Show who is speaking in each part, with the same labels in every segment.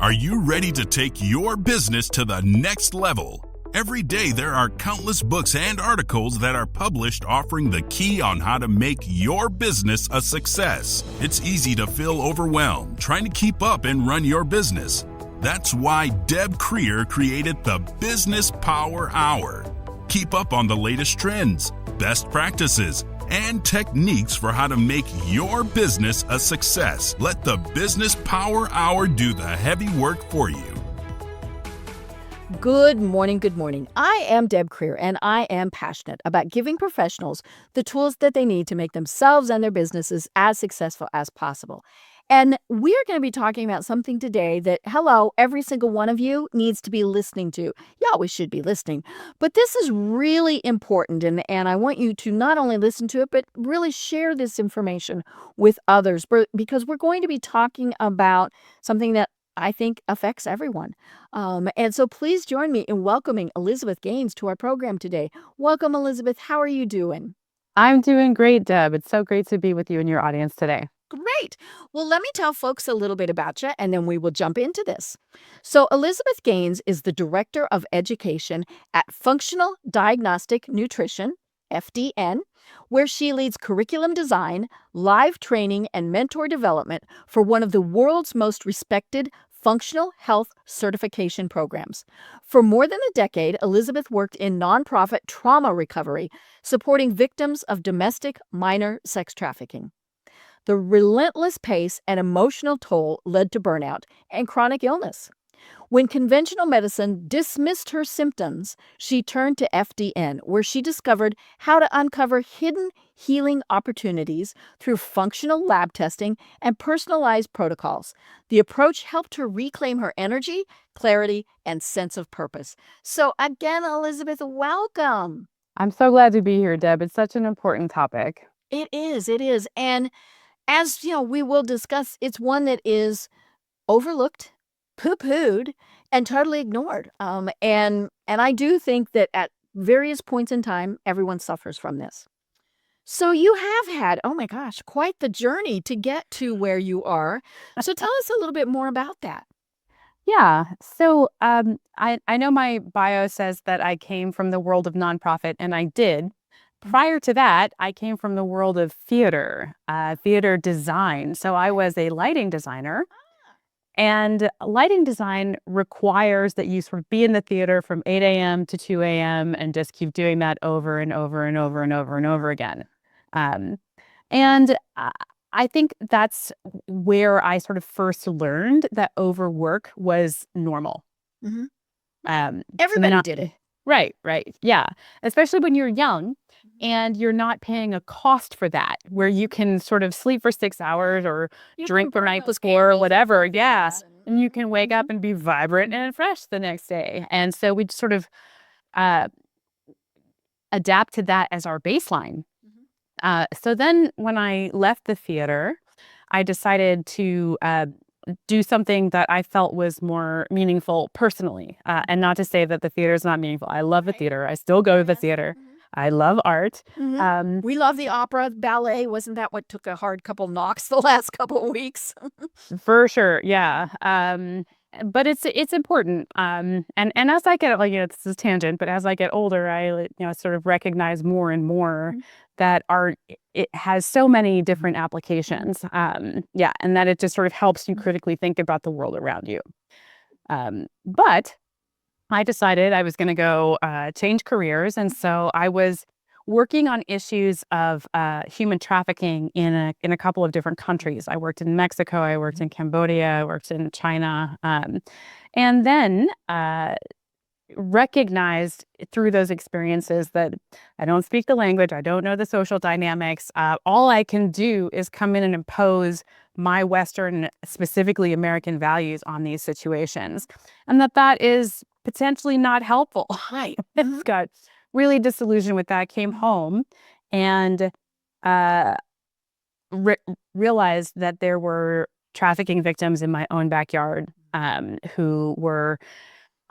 Speaker 1: Are you ready to take your business to the next level? Every day there are countless books and articles that are published offering the key on how to make your business a success. It's easy to feel overwhelmed trying to keep up and run your business. That's why Deb Creer created the Business Power Hour. Keep up on the latest trends, best practices, and techniques for how to make your business a success. Let the Business Power Hour do the heavy work for you.
Speaker 2: Good morning, good morning. I am Deb Creer, and I am passionate about giving professionals the tools that they need to make themselves and their businesses as successful as possible. And we're going to be talking about something today that, every single one of you needs to be listening to. You always should be listening. But this is really important, and I want you to not only listen to it, but really share this information with others, because we're going to be talking about something that I think affects everyone. And so please join me in welcoming Elizabeth Gaines to our program today. Welcome, Elizabeth. How are you doing?
Speaker 3: I'm doing great, Deb. It's so great to be with you and your audience today.
Speaker 2: Great. Well, let me tell folks a little bit about you, and then we will jump into this. So Elizabeth Gaines is the Director of Education at Functional Diagnostic Nutrition, FDN, where she leads curriculum design, live training, and mentor development for one of the world's most respected functional health certification programs. For more than a decade, Elizabeth worked in nonprofit trauma recovery, supporting victims of domestic minor sex trafficking. The relentless pace and emotional toll led to burnout and chronic illness. When conventional medicine dismissed her symptoms, she turned to FDN, where she discovered how to uncover hidden healing opportunities through functional lab testing and personalized protocols. The approach helped her reclaim her energy, clarity, and sense of purpose. So again, Elizabeth, welcome.
Speaker 3: I'm so glad to be here, Deb. It's such an important topic.
Speaker 2: It is. And as we will discuss, it's one that is overlooked, poo-pooed, and totally ignored. And I do think that at various points in time, everyone suffers from this. So you have had, oh my gosh, quite the journey to get to where you are. So tell us a little bit more about that.
Speaker 3: Yeah. So I know my bio says that I came from the world of nonprofit, and I did. Prior to that, I came from the world of theater design. So I was a lighting designer. And lighting design requires that you sort of be in the theater from 8 a.m. to 2 a.m. and just keep doing that over and over and over and over and over again. And I think that's where I sort of first learned that overwork was normal.
Speaker 2: Mm-hmm. Everybody did it.
Speaker 3: Right. Yeah. Especially when you're young and you're not paying a cost for that, where you can sort of sleep for 6 hours or drink the night before or whatever. Yeah. And you can wake up and be vibrant and fresh the next day. And so we sort of adapt to that as our baseline. So then when I left the theater, I decided to do something that I felt was more meaningful personally. And not to say that the theater is not meaningful. I love the theater. I still go to the theater. I love art.
Speaker 2: We love the opera, ballet. Wasn't that what took a hard couple knocks the last couple of weeks?
Speaker 3: For sure. Yeah. But it's important. And as I get, this is a tangent, but as I get older, I, sort of recognize more and more that it has so many different applications. And that it just sort of helps you critically think about the world around you. But I decided I was going to go change careers. And so I was working on issues of human trafficking in a couple of different countries. I worked in Mexico, I worked in Cambodia, I worked in China, and then recognized through those experiences that I don't speak the language, I don't know the social dynamics. All I can do is come in and impose my Western, specifically American values on these situations, and that is potentially not helpful. I got really disillusioned with that, came home and realized that there were trafficking victims in my own backyard who were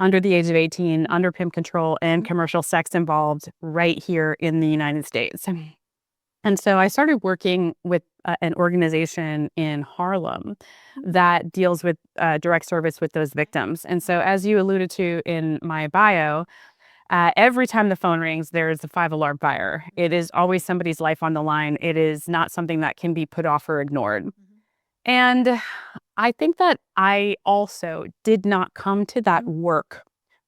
Speaker 3: under the age of 18, under pimp control and commercial sex involved right here in the United States. And so I started working with an organization in Harlem that deals with direct service with those victims. And so, as you alluded to in my bio, every time the phone rings, there's a 5 alarm fire. It is always somebody's life on the line. It is not something that can be put off or ignored. And I think that I also did not come to that work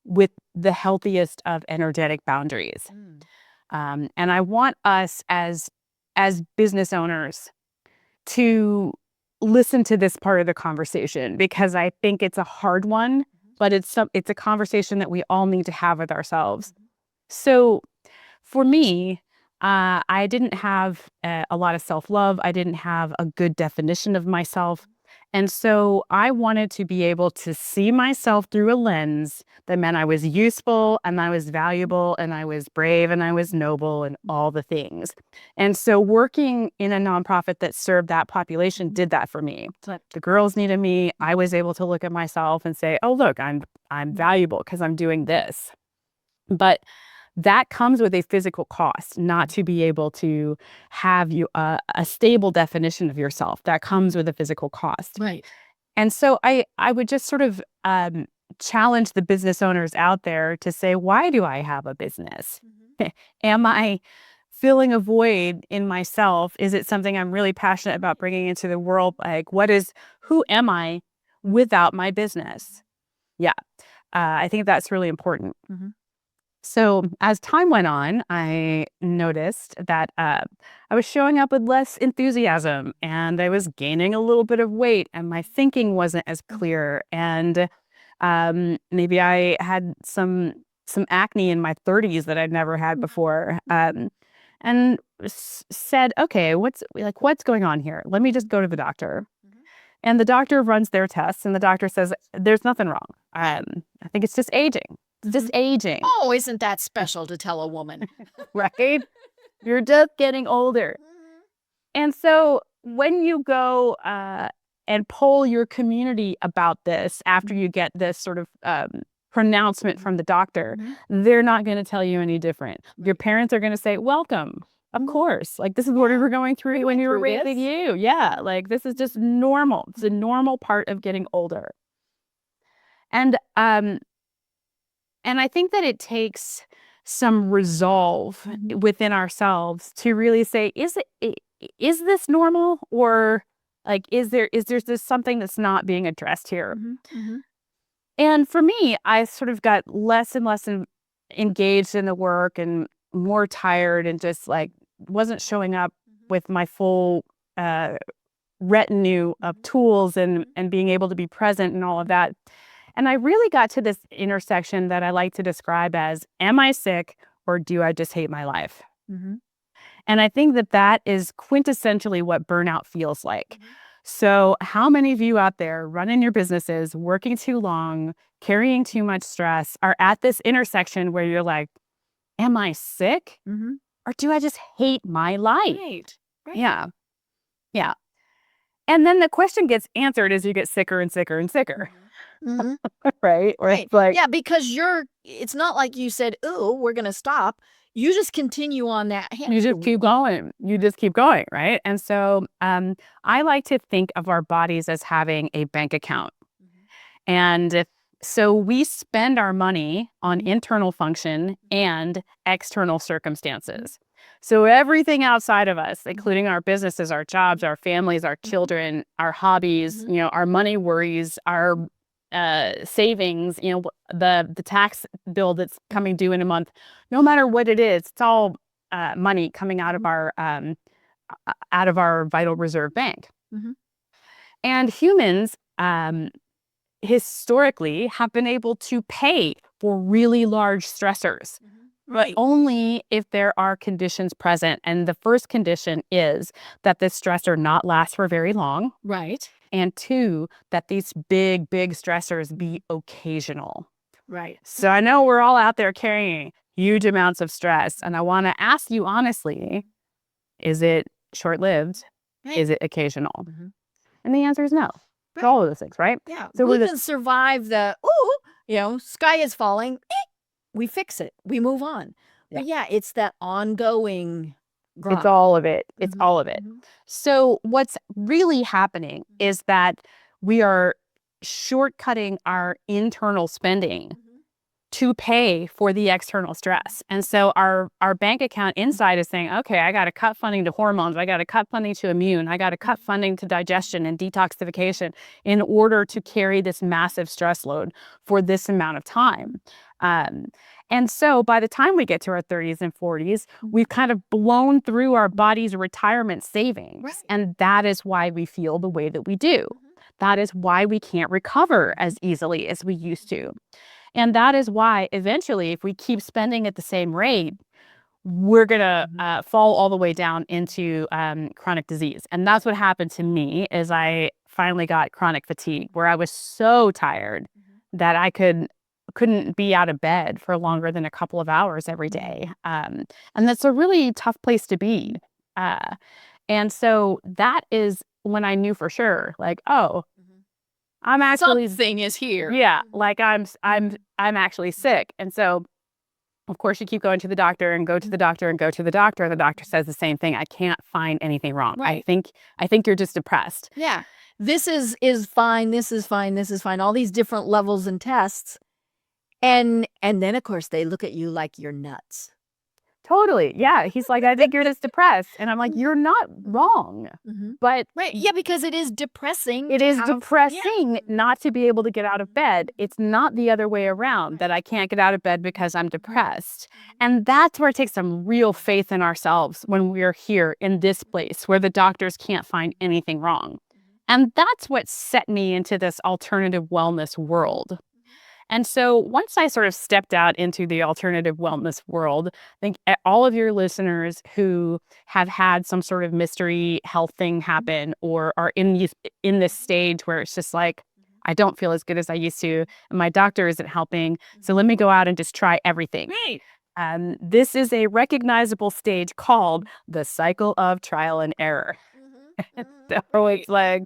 Speaker 3: with the healthiest of energetic boundaries. And I want us as business owners to listen to this part of the conversation, because I think it's a hard one, but it's a conversation that we all need to have with ourselves. So for me, I didn't have a lot of self-love. I didn't have a good definition of myself. And so I wanted to be able to see myself through a lens that meant I was useful and I was valuable and I was brave and I was noble and all the things. And so working in a nonprofit that served that population did that for me. The girls needed me. I was able to look at myself and say, oh, look, I'm valuable because I'm doing this. But that comes with a physical cost, not to be able to have a stable definition of yourself. That comes with a physical cost.
Speaker 2: Right.
Speaker 3: And so I would just sort of challenge the business owners out there to say, why do I have a business? Am I filling a void in myself? Is it something I'm really passionate about bringing into the world? Like, who am I without my business? Yeah, I think that's really important. So as time went on, I noticed that I was showing up with less enthusiasm and I was gaining a little bit of weight and my thinking wasn't as clear. And maybe I had some acne in my 30s that I'd never had before. And said, okay, what's going on here? Let me just go to the doctor. And the doctor runs their tests and the doctor says, there's nothing wrong. I think it's just aging. Just aging.
Speaker 2: Oh, isn't that special to tell a woman?
Speaker 3: Right? You're just getting older. And so when you go and poll your community about this after you get this sort of pronouncement from the doctor, they're not going to tell you any different. Your parents are going to say, welcome. Of course. Like, this is what we were going through when you were raising you. Yeah. Like, this is just normal. It's a normal part of getting older. And I think that it takes some resolve within ourselves to really say, is this normal? Or like, is there just something that's not being addressed here? And for me, I sort of got less and less engaged in the work and more tired and just like wasn't showing up with my full retinue of tools and being able to be present and all of that. And I really got to this intersection that I like to describe as, am I sick or do I just hate my life? And I think that is quintessentially what burnout feels like. So how many of you out there running your businesses, working too long, carrying too much stress, are at this intersection where you're like, am I sick or do I just hate my life?
Speaker 2: Right.
Speaker 3: Yeah. And then the question gets answered as you get sicker and sicker and sicker. Right? Or it's like,
Speaker 2: yeah, because it's not like you said, oh, we're going to stop. You just continue on that.
Speaker 3: You just keep going. You just keep going, right? And so I like to think of our bodies as having a bank account. And so we spend our money on internal function and external circumstances. So everything outside of us, including our businesses, our jobs, our families, our children, our hobbies, our money worries, our savings, the tax bill that's coming due in a month, no matter what it is, it's all money coming out of our vital reserve bank. And humans historically have been able to pay for really large stressors. Right. Only if there are conditions present. And the first condition is that this stressor not last for very long.
Speaker 2: Right.
Speaker 3: And 2, that these big, big stressors be occasional.
Speaker 2: Right.
Speaker 3: So I know we're all out there carrying huge amounts of stress. And I want to ask you honestly, is it short-lived?
Speaker 2: Right.
Speaker 3: Is it occasional? And the answer is no. It's all of those things, right?
Speaker 2: Yeah.
Speaker 3: So
Speaker 2: we can survive sky is falling. We fix it. We move on. But it's that ongoing,
Speaker 3: It's all of it. It's
Speaker 2: Mhm,
Speaker 3: all of it.
Speaker 2: mhm.
Speaker 3: So what's really happening is that we are shortcutting our internal spending to pay for the external stress. And so our bank account inside is saying, okay, I got to cut funding to hormones. I got to cut funding to immune. I got to cut funding to digestion and detoxification in order to carry this massive stress load for this amount of time. Um, and so by the time we get to our 30s and 40s, we've kind of blown through our body's retirement savings.
Speaker 2: Right.
Speaker 3: And that is why we feel the way that we do. That is why we can't recover as easily as we used to. And that is why eventually, if we keep spending at the same rate, we're going to fall all the way down into chronic disease. And that's what happened to me is I finally got chronic fatigue where I was so tired that I couldn't be out of bed for longer than a couple of hours every day. And that's a really tough place to be. And so that is when I knew for sure, like, oh, I'm actually
Speaker 2: Something is here.
Speaker 3: yeah, like I'm actually sick. And so of course you keep going to the doctor and go to the doctor and go to the doctor. The doctor says the same thing. I can't find anything wrong.
Speaker 2: Right.
Speaker 3: I think you're just depressed.
Speaker 2: Yeah. This is fine. This is fine. This is fine. All these different levels and tests. And then of course they look at you like you're nuts.
Speaker 3: Totally. Yeah. He's like, I think you're just depressed. And I'm like, you're not wrong. But
Speaker 2: Right. Yeah, because it is depressing.
Speaker 3: it
Speaker 2: to
Speaker 3: is
Speaker 2: have-
Speaker 3: depressing not to be able to get out of bed. It's not the other way around that I can't get out of bed because I'm depressed. And that's where it takes some real faith in ourselves when we're here in this place where the doctors can't find anything wrong. And that's what set me into this alternative wellness world. And so once I sort of stepped out into the alternative wellness world, I think all of your listeners who have had some sort of mystery health thing happen or are in this stage where it's just like, I don't feel as good as I used to, and my doctor isn't helping, so let me go out and just try everything.
Speaker 2: Right.
Speaker 3: This is a recognizable stage called the cycle of trial and error. So it's like,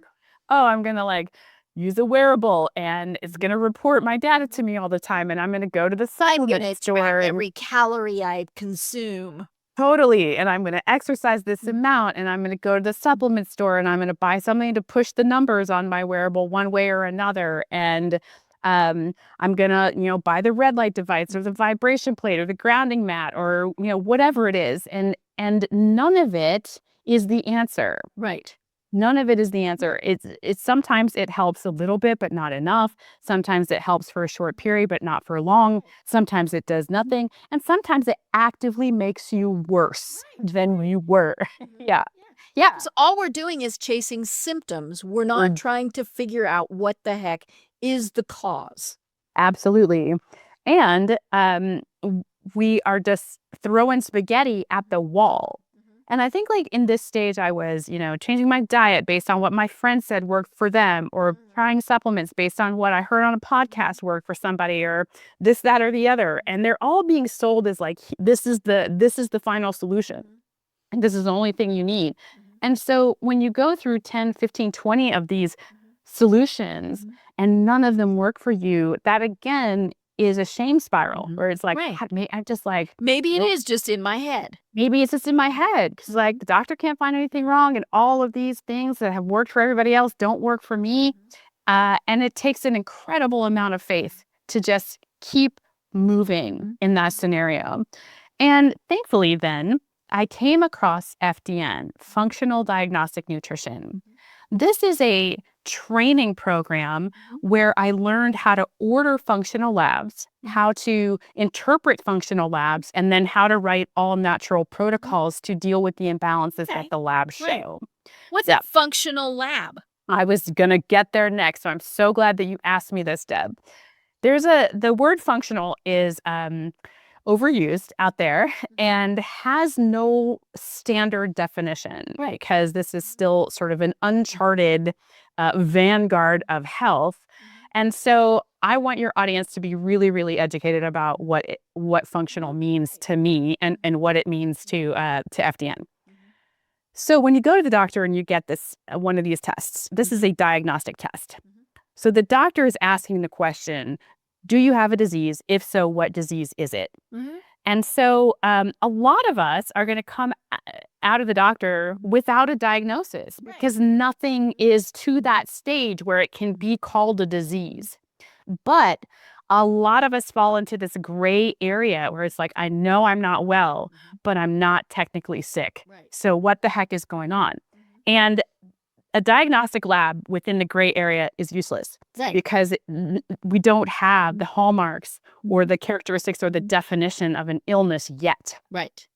Speaker 3: oh, I'm going to like use a wearable and it's going to report my data to me all the time. And I'm going to go to the supplement store and
Speaker 2: every calorie I consume.
Speaker 3: totally. And I'm going to exercise this amount and I'm going to go to the supplement store and I'm going to buy something to push the numbers on my wearable one way or another. And I'm going to, buy the red light device or the vibration plate or the grounding mat or, whatever it is. And none of it is the answer.
Speaker 2: Right.
Speaker 3: None of it is the answer. It's sometimes it helps a little bit, but not enough. Sometimes it helps for a short period, but not for long. Sometimes it does nothing. And sometimes it actively makes you worse than you were. Yeah. Yeah.
Speaker 2: So all we're doing is chasing symptoms. We're not trying to figure out what the heck is the cause.
Speaker 3: Absolutely. And we are just throwing spaghetti at the wall. And I think like in this stage, I was, changing my diet based on what my friends said worked for them or trying supplements based on what I heard on a podcast worked for somebody or this, that, or the other. And they're all being sold as like, this is the final solution. And this is the only thing you need. And so when you go through 10, 15, 20 of these solutions and none of them work for you, that again is a shame spiral where it's like,
Speaker 2: Right.
Speaker 3: God, I'm just like,
Speaker 2: Maybe it is just in my head.
Speaker 3: maybe it's just in my head because like the doctor can't find anything wrong and all of these things that have worked for everybody else don't work for me. And it takes an incredible amount of faith to just keep moving in that scenario. And thankfully then I came across FDN, Functional Diagnostic Nutrition. This is a training program where I learned how to order functional labs, how to interpret functional labs, and then how to write all natural protocols to deal with the imbalances that the labs show.
Speaker 2: What's a functional lab?
Speaker 3: I was going to get there next, so I'm so glad that you asked me this, Deb. The word functional is overused out there and has no standard definition, right? Because this is still sort of an uncharted vanguard of health. And so I want your audience to be really, really educated about what functional means to me and what it means to FDN. So when you go to the doctor and you get this one of these tests, this is a diagnostic test. So the doctor is asking the question, do you have a disease? If so, what disease is it? And so a lot of us are going to come out of the doctor without a diagnosis because nothing is to that stage where it can be called a disease. But a lot of us fall into this gray area where it's like, I know I'm not well, but I'm not technically sick. So what the heck is going on? And a diagnostic lab within the gray area is useless because we don't have the hallmarks or the characteristics or the definition of an illness yet.
Speaker 2: Right.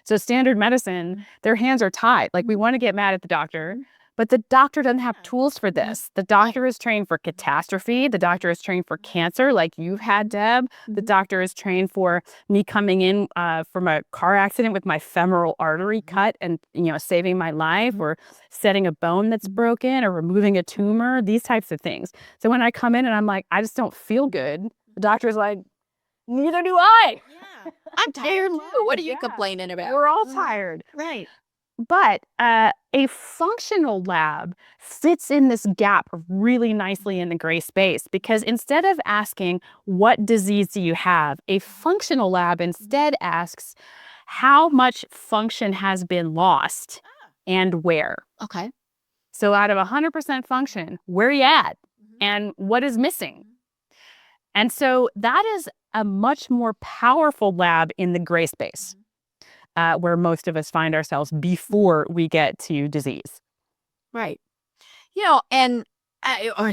Speaker 3: So standard medicine, their hands are tied. Like, we want to get mad at the doctor, but the doctor doesn't have tools for this. The doctor is trained for catastrophe. The doctor is trained for cancer, like you've had, Deb. The doctor is trained for me coming in from a car accident with my femoral artery cut and, saving my life, or setting a bone that's broken, or removing a tumor, these types of things. So when I come in and I'm like, I just don't feel good, the doctor's like, neither do I.
Speaker 2: Yeah. I'm tired too. What are you complaining about?
Speaker 3: We're all tired.
Speaker 2: Right.
Speaker 3: But a functional lab fits in this gap really nicely in the gray space, because instead of asking, what disease do you have? A functional lab instead asks, how much function has been lost and where?
Speaker 2: Okay.
Speaker 3: So out of 100% function, where are you at? And what is missing? And so that is a much more powerful lab in the gray space. Where most of us find ourselves before we get to disease.
Speaker 2: Right. And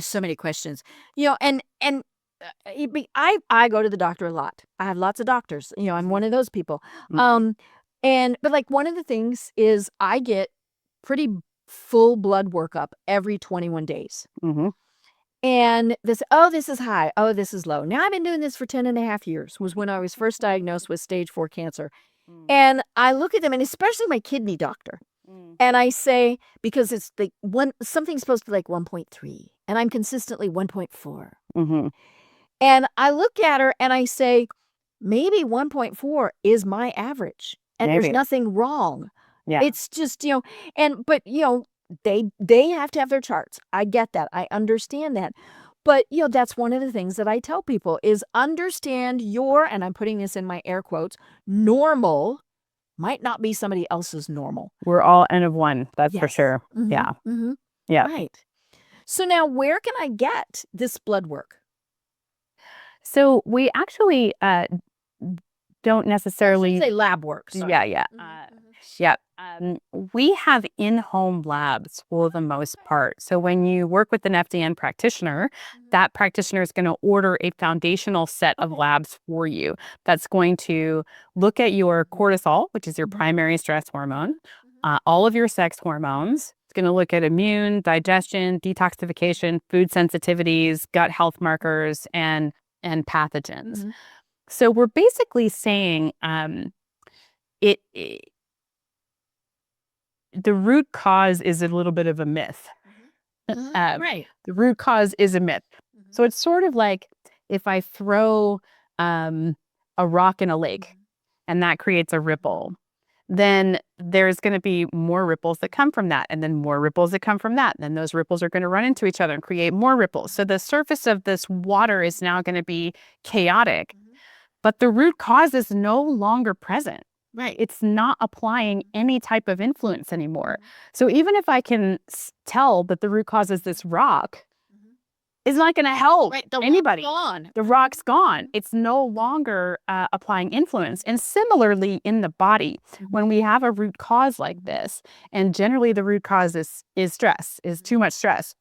Speaker 2: so many questions, and I go to the doctor a lot. I have lots of doctors, I'm one of those people. But like, one of the things is I get pretty full blood workup every 21 days. And this is high. Oh, this is low. Now I've been doing this for 10 and a half years, was when I was first diagnosed with stage 4 cancer. And I look at them, and especially my kidney doctor, and I say, because it's like something's supposed to be like 1.3, and I'm consistently 1.4. And I look at her and I say, maybe 1.4 is my average, and there's nothing wrong.
Speaker 3: Yeah.
Speaker 2: It's just, but they have to have their charts. I get that. I understand that. But, that's one of the things that I tell people is understand and I'm putting this in my air quotes, normal might not be somebody else's normal.
Speaker 3: We're all N of one. That's for sure. Yeah. Yeah.
Speaker 2: Right. So now, where can I get this blood work?
Speaker 3: So we actually don't necessarily
Speaker 2: say lab work. Sorry.
Speaker 3: Yeah. We have in-home labs for the most part. So when you work with an FDN practitioner, that practitioner is going to order a foundational set of labs for you. That's going to look at your cortisol, which is your primary stress hormone, all of your sex hormones. It's going to look at immune, digestion, detoxification, food sensitivities, gut health markers, and pathogens. So we're basically saying the root cause is a little bit of a myth.
Speaker 2: Right.
Speaker 3: The root cause is a myth. So it's sort of like if I throw a rock in a lake and that creates a ripple, then there's going to be more ripples that come from that, and then more ripples that come from that. And then those ripples are going to run into each other and create more ripples. So the surface of this water is now going to be chaotic, but the root cause is no longer present.
Speaker 2: Right.
Speaker 3: It's not applying any type of influence anymore. So even if I can tell that the root cause is this rock, it's not going to help anybody. The rock's gone. It's no longer applying influence. And similarly in the body, when we have a root cause like this, and generally the root cause is stress, is too much stress,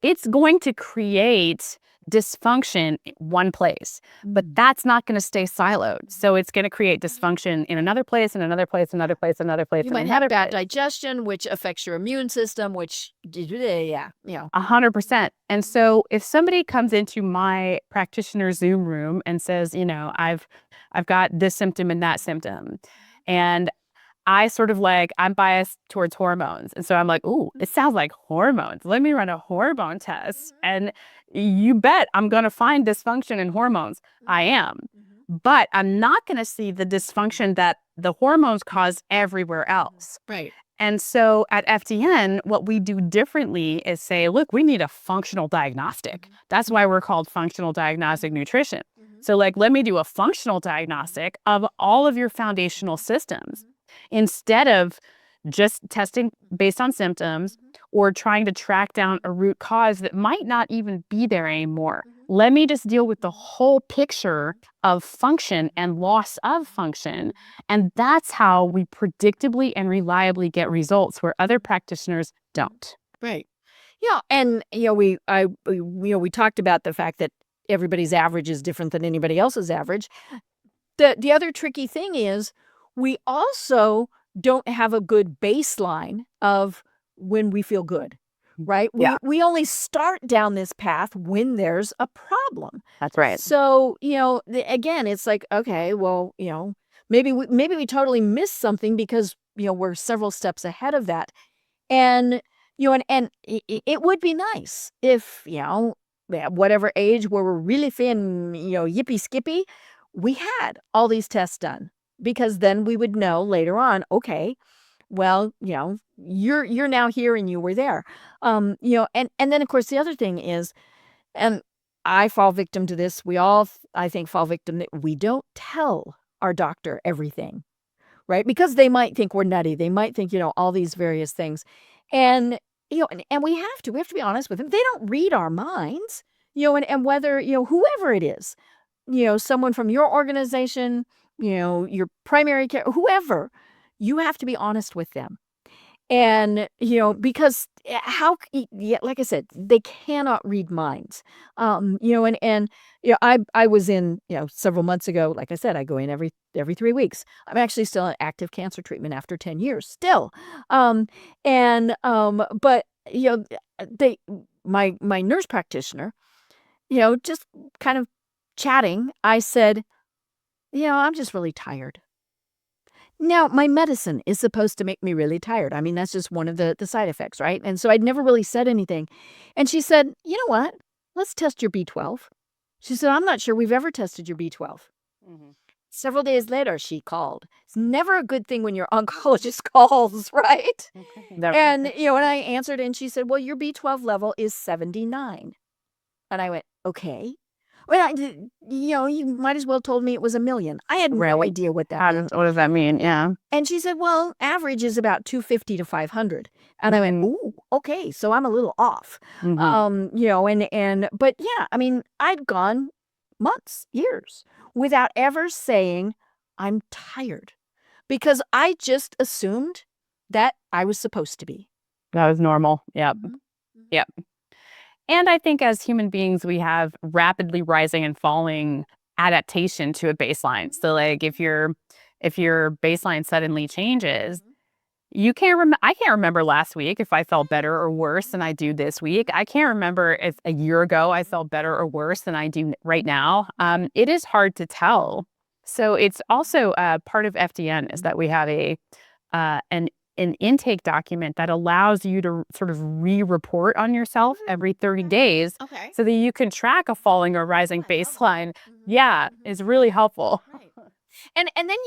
Speaker 3: it's going to create dysfunction in one place, but that's not going to stay siloed. So it's going to create dysfunction in another place, and another place, another place, another place.
Speaker 2: You might have bad digestion, which affects your immune system, which,
Speaker 3: 100%. And so if somebody comes into my practitioner Zoom room and says, I've got this symptom and that symptom, and I sort of I'm biased towards hormones. And so I'm like, ooh, it sounds like hormones. Let me run a hormone test. And you bet I'm going to find dysfunction in hormones. I am. But I'm not going to see the dysfunction that the hormones cause everywhere else.
Speaker 2: Right.
Speaker 3: And so at FDN, what we do differently is say, look, we need a functional diagnostic. That's why we're called Functional Diagnostic Nutrition. So let me do a functional diagnostic of all of your foundational systems. instead of just testing based on symptoms or trying to track down a root cause that might not even be there anymore. Let me just deal with the whole picture of function and loss of function. And that's how we predictably and reliably get results where other practitioners don't.
Speaker 2: Right. Yeah, and we talked about the fact that everybody's average is different than anybody else's average. The other tricky thing is we also don't have a good baseline of when we feel good, right?
Speaker 3: Yeah.
Speaker 2: We only start down this path when there's a problem.
Speaker 3: That's right.
Speaker 2: So, again, it's like, okay, well, maybe we totally missed something because, we're several steps ahead of that. And, it would be nice if, at whatever age where we're really feeling, yippee skippy, we had all these tests done, because then we would know later on, okay, well, you're now here and you were there. And then of course the other thing is, and I fall victim to this, we all, I think, fall victim that we don't tell our doctor everything, right? Because they might think we're nutty. They might think, all these various things. And, and we have to be honest with them. They don't read our minds, and whether, whoever it is, someone from your organization, your primary care, whoever, you have to be honest with them. And, because like I said, they cannot read minds. I was in, several months ago, like I said, I go in every 3 weeks. I'm actually still in active cancer treatment after 10 years still. But, my nurse practitioner, just kind of chatting, I said, I'm just really tired. Now, my medicine is supposed to make me really tired. I mean, that's just one of the side effects, right? And so I'd never really said anything. And she said, you know what? Let's test your B12. She said, I'm not sure we've ever tested your B12. Several days later, she called. It's never a good thing when your oncologist calls, right? And, and I answered and she said, well, your B12 level is 79. And I went, okay. Well, you might as well told me it was 1 million. I had no idea what that meant.
Speaker 3: What does that mean? Yeah.
Speaker 2: And she said, well, average is about 250 to 500. And I went, ooh, okay, so I'm a little off. But yeah, I mean, I'd gone months, years without ever saying I'm tired, because I just assumed that I was supposed to be.
Speaker 3: That was normal. Yep. Yep. And I think as human beings, we have rapidly rising and falling adaptation to a baseline. So like if your baseline suddenly changes, I can't remember last week if I felt better or worse than I do this week. I can't remember if a year ago I felt better or worse than I do right now. It is hard to tell. So it's also part of FDN is that we have an intake document that allows you to sort of re-report on yourself every 30 days so that you can track a falling or rising baseline. Yeah, is really helpful.
Speaker 2: Right. And then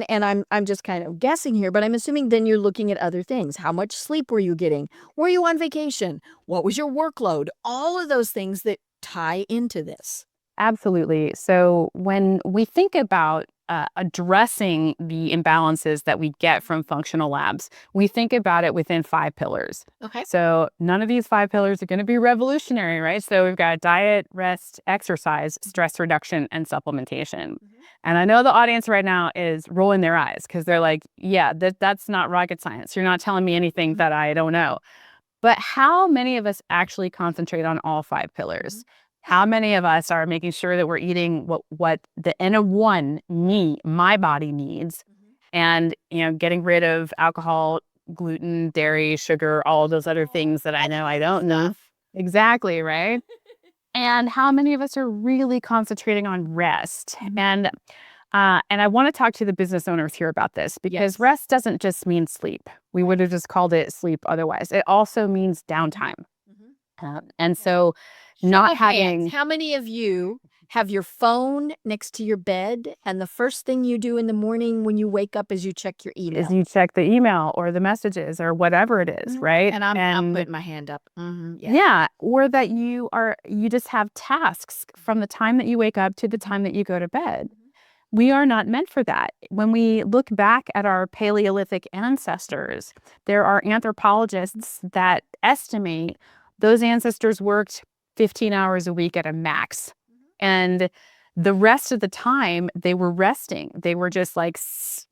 Speaker 2: and I'm just kind of guessing here, but I'm assuming then you're looking at other things. How much sleep were you getting? Were you on vacation? What was your workload? All of those things that tie into this.
Speaker 3: Absolutely. So when we think about addressing the imbalances that we get from functional labs, we think about it within 5 pillars.
Speaker 2: Okay.
Speaker 3: So none of these 5 pillars are going to be revolutionary, right? So we've got diet, rest, exercise, stress reduction, and supplementation. And I know the audience right now is rolling their eyes because they're like, yeah, that's not rocket science. You're not telling me anything that I don't know. But how many of us actually concentrate on all 5 pillars? How many of us are making sure that we're eating what the N of 1 my body needs, and getting rid of alcohol, gluten, dairy, sugar, all of those other things that I know I don't know. Exactly, right? And how many of us are really concentrating on rest? And I want to talk to the business owners here about this, because rest doesn't just mean sleep. We would have just called it sleep otherwise. It also means downtime. And so not having...
Speaker 2: How many of you have your phone next to your bed and the first thing you do in the morning when you wake up is you check your email?
Speaker 3: Is you check the email or the messages or whatever it is, right?
Speaker 2: And I'm putting my hand up.
Speaker 3: Yeah. Or that you just have tasks from the time that you wake up to the time that you go to bed. We are not meant for that. When we look back at our Paleolithic ancestors, there are anthropologists that estimate those ancestors worked 15 hours a week at a max. And the rest of the time, they were resting. They were just like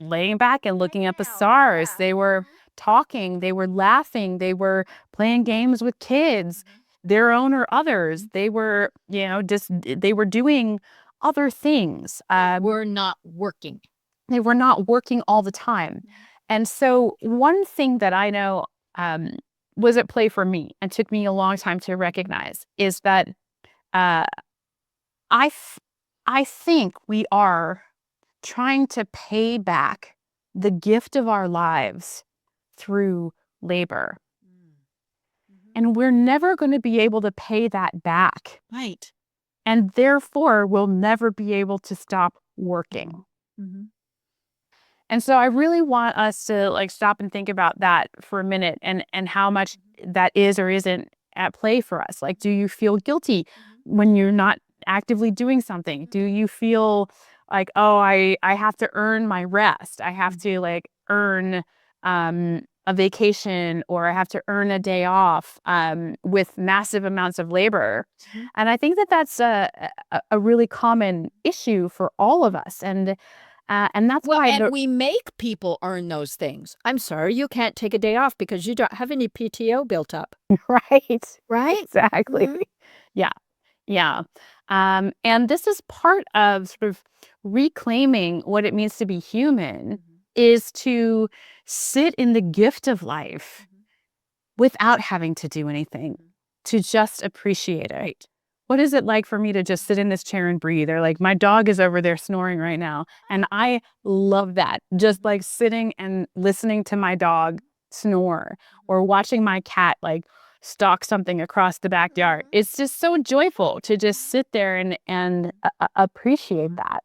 Speaker 3: laying back and looking at the stars. They were talking, they were laughing, they were playing games with kids, their own or others. They were, they were doing other things.
Speaker 2: We're not working.
Speaker 3: They were not working all the time. And so one thing that I know was at play for me and took me a long time to recognize is that uh, I think we are trying to pay back the gift of our lives through labor. And we're never going to be able to pay that back.
Speaker 2: Right.
Speaker 3: And therefore, we'll never be able to stop working. And so I really want us to stop and think about that for a minute and how much that is or isn't at play for us. Like, do you feel guilty when you're not actively doing something? Do you feel like, oh, I have to earn my rest. I have to earn a vacation, or I have to earn a day off with massive amounts of labor. And I think that that's a really common issue for all of us. And that's why
Speaker 2: and we make people earn those things. I'm sorry, you can't take a day off because you don't have any PTO built up.
Speaker 3: Right.
Speaker 2: Right?
Speaker 3: Exactly. Yeah. Yeah. And this is part of sort of reclaiming what it means to be human, is to sit in the gift of life without having to do anything, to just appreciate it. Right. What is it like for me to just sit in this chair and breathe? Or my dog is over there snoring right now. And I love that. Just sitting and listening to my dog snore, or watching my cat stalk something across the backyard. It's just so joyful to just sit there and appreciate that.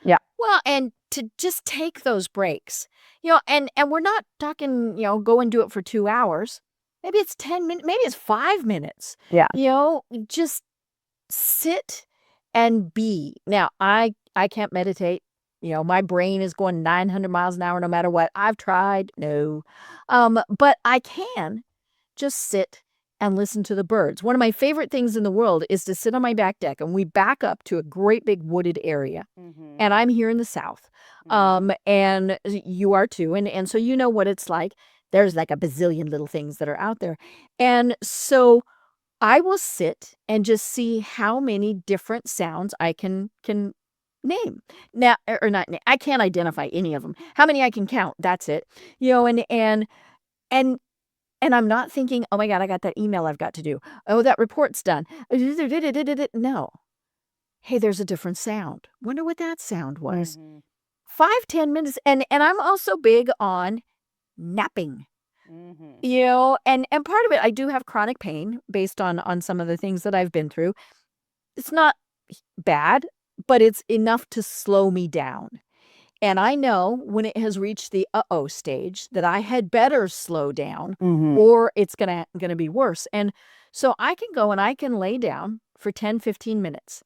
Speaker 3: Yeah.
Speaker 2: Well, and to just take those breaks, and we're not talking, go and do it for 2 hours. Maybe it's 10 minutes, maybe it's 5 minutes.
Speaker 3: Yeah.
Speaker 2: Just sit and be. Now, I can't meditate. My brain is going 900 miles an hour no matter what. I've tried. No. But I can just sit and listen to the birds. One of my favorite things in the world is to sit on my back deck, and we back up to a great big wooded area. And I'm here in the South. And you are too. And so you know what it's like. There's a bazillion little things that are out there. And so I will sit and just see how many different sounds I can name. Now, or not name. I can't identify any of them. How many I can count, that's it. And I'm not thinking, oh my God, I got that email I've got to do. Oh, that report's done. No. Hey, there's a different sound. Wonder what that sound was. 5-10 minutes. And I'm also big on napping. And part of it, I do have chronic pain based on some of the things that I've been through. It's not bad, but it's enough to slow me down. And I know when it has reached the uh-oh stage that I had better slow down, or it's gonna be worse. And so I can go and I can lay down for 10-15 minutes.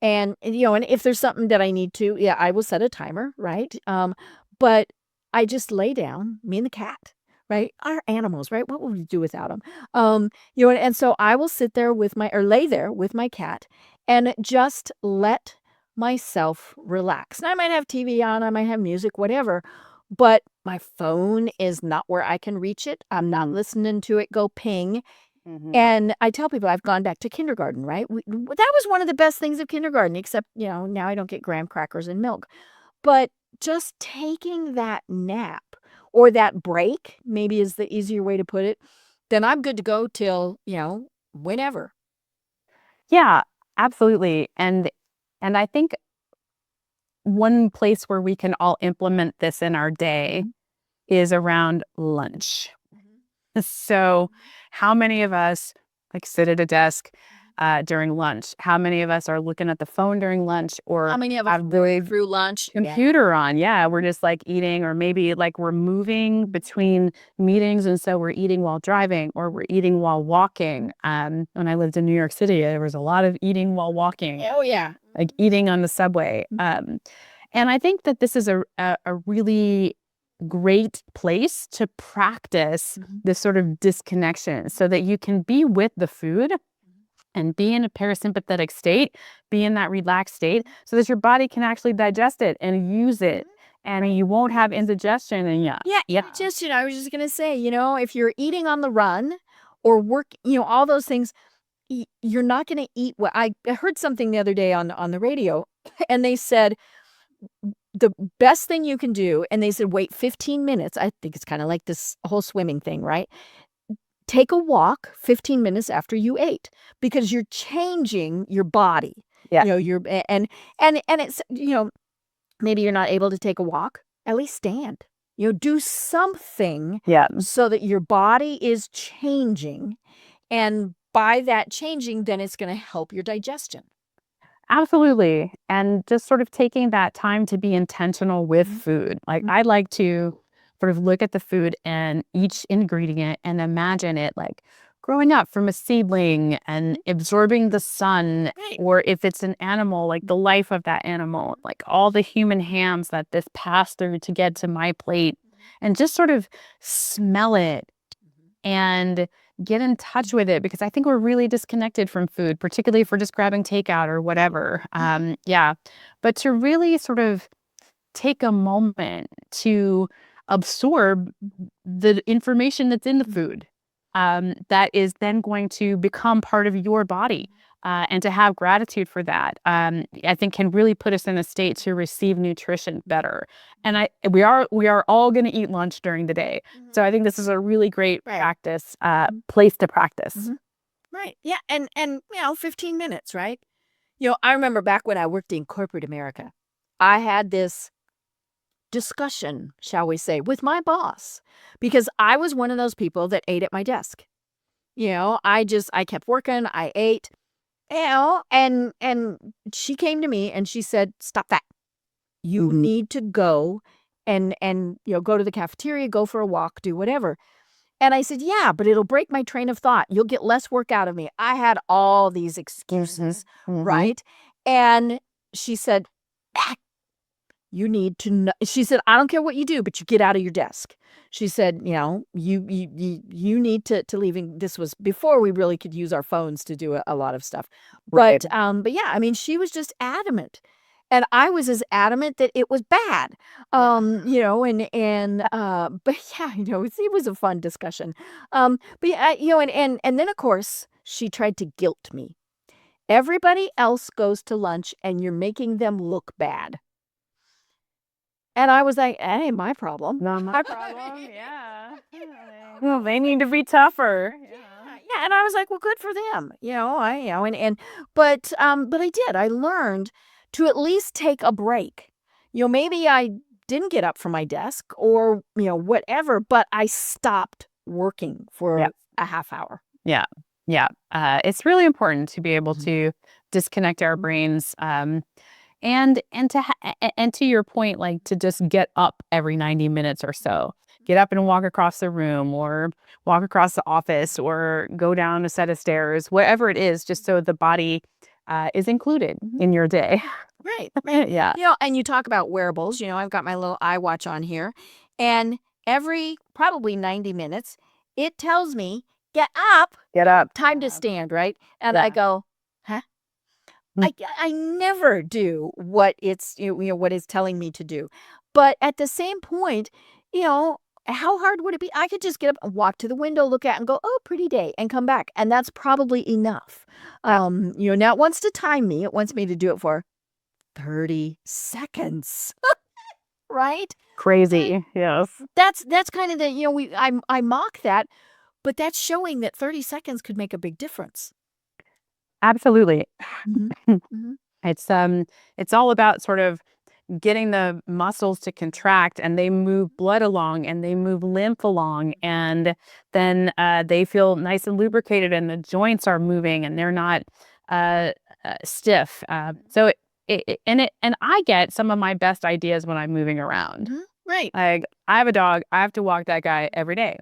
Speaker 2: And and if there's something that I need to, I will set a timer, right? But I just lay down, me and the cat, right? Our animals, right? What would we do without them? And so I will sit there lay there with my cat and just let myself relax. Now, I might have TV on, I might have music, whatever, but my phone is not where I can reach it. I'm not listening to it go ping. And I tell people I've gone back to kindergarten, right? That was one of the best things of kindergarten, except, now I don't get graham crackers and milk. But just taking that nap or that break, maybe is the easier way to put it, then I'm good to go till, whenever.
Speaker 3: Yeah, absolutely. And I think one place where we can all implement this in our day is around lunch. So how many of us sit at a desk during lunch? How many of us are looking at the phone during lunch or
Speaker 2: How many of us
Speaker 3: have the
Speaker 2: through lunch?
Speaker 3: computer on? Yeah, we're just like eating, or maybe like we're moving between meetings, and so we're eating while driving or we're eating while walking. When I lived in New York City, there was a lot of eating while walking,
Speaker 2: Oh, yeah.
Speaker 3: like eating on the subway. And I think that this is a really great place to practice this sort of disconnection so that you can be with the food and be in a parasympathetic state, be in that relaxed state so that your body can actually digest it and use it. And you won't have indigestion. And
Speaker 2: Yeah, indigestion. I was just going to say, if you're eating on the run or work, all those things, you're not going to eat well. I heard something the other day on the radio, and they said the best thing you can do, and they said wait 15 minutes. I think it's kind of like this whole swimming thing, right? Take a walk 15 minutes after you ate because you're changing your body.
Speaker 3: Yeah.
Speaker 2: You're and it's maybe you're not able to take a walk, at least stand. Do something so that your body is changing, and by that changing, then it's going to help your digestion.
Speaker 3: Absolutely. And just sort of taking that time to be intentional with food. Like I like to sort of look at the food and each ingredient and imagine it like growing up from a seedling and absorbing the sun, or if it's an animal, like the life of that animal, like all the human hands that this passed through to get to my plate, and just sort of smell it and get in touch with it, because I think we're really disconnected from food, particularly if we're just grabbing takeout or whatever. But to really sort of take a moment to absorb the information that's in the food, that is then going to become part of your body. And to have gratitude for that, I think can really put us in a state to receive nutrition better. And we are all going to eat lunch during the day, so I think this is a really great practice, place to practice.
Speaker 2: Right. Yeah. And 15 minutes, right? I remember back when I worked in corporate America, I had this discussion, shall we say, with my boss, because I was one of those people that ate at my desk. I kept working, I ate. And she came to me and she said, "Stop that. You need to go and go to the cafeteria, go for a walk, do whatever." And I said, "Yeah, but it'll break my train of thought. You'll get less work out of me." I had all these excuses, right? And she said, "You need to know." She said, "I don't care what you do, but you get out of your desk." She said, you need to leave. And this was before we really could use our phones to do a lot of stuff. But yeah, I mean, she was just adamant. And I was as adamant that it was bad. But yeah, it was a fun discussion. But yeah, and then of course she tried to guilt me. Everybody else goes to lunch and you're making them look bad. And I was like, "That ain't my problem."
Speaker 3: Not my problem. Well, they need to be tougher.
Speaker 2: Yeah. And I was like, "Well, good for them." But I did. I learned to at least take a break. Maybe I didn't get up from my desk or, whatever, but I stopped working for a half hour.
Speaker 3: Yeah. It's really important to be able to disconnect our brains. And to your point, like to just get up every 90 minutes or so, get up and walk across the room or walk across the office or go down a set of stairs, whatever it is, just so the body is included in your day.
Speaker 2: Right.
Speaker 3: Yeah.
Speaker 2: And you talk about wearables, I've got my little iWatch on here, and every probably 90 minutes, it tells me, get up, time to stand, right? And I go, huh? I never do what it's what it's telling me to do. But at the same point, how hard would it be? I could just get up and walk to the window, look out and go, "Oh, pretty day," and come back. And that's probably enough. Now it wants to time me. It wants me to do it for 30 seconds. Right?
Speaker 3: Crazy. Yes.
Speaker 2: That's kind of the, I mock that, but that's showing that 30 seconds could make a big difference.
Speaker 3: Absolutely.
Speaker 2: Mhm.
Speaker 3: It's all about sort of getting the muscles to contract, and they move blood along and they move lymph along, and then they feel nice and lubricated, and the joints are moving and they're not stiff. And I get some of my best ideas when I'm moving around.
Speaker 2: Right.
Speaker 3: Like, I have a dog, I have to walk that guy every day.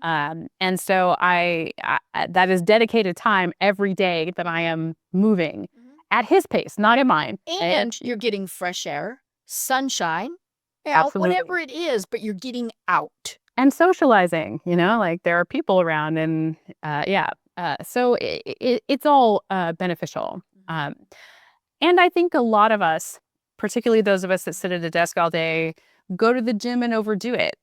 Speaker 3: And so I that is dedicated time every day that I am moving at his pace, not in mine.
Speaker 2: And you're getting fresh air, sunshine,
Speaker 3: Absolutely.
Speaker 2: whatever it is, but you're getting out.
Speaker 3: And socializing, like there are people around, and so it's all beneficial. And I think a lot of us, particularly those of us that sit at a desk all day, go to the gym and overdo it,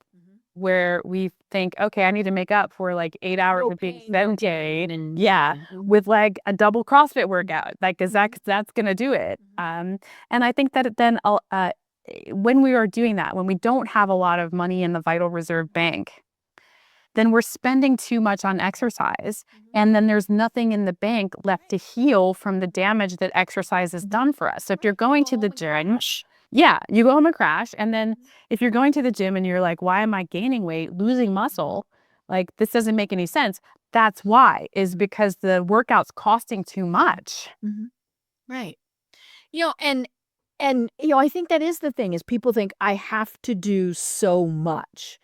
Speaker 3: where we think, okay, I need to make up for like 8 hours of being sedentary, and with like a double CrossFit workout, like, cause that's gonna do it. And I think that then when we are doing that, when we don't have a lot of money in the vital reserve bank, then we're spending too much on exercise, and then there's nothing in the bank left to heal from the damage that exercise has done for us. So if you're going to the gym, you go home and crash. And then if you're going to the gym and you're like, why am I gaining weight, losing muscle? Like, this doesn't make any sense. That's why, is because the workout's costing too much.
Speaker 2: Right. And I think that is the thing, is people think I have to do so much.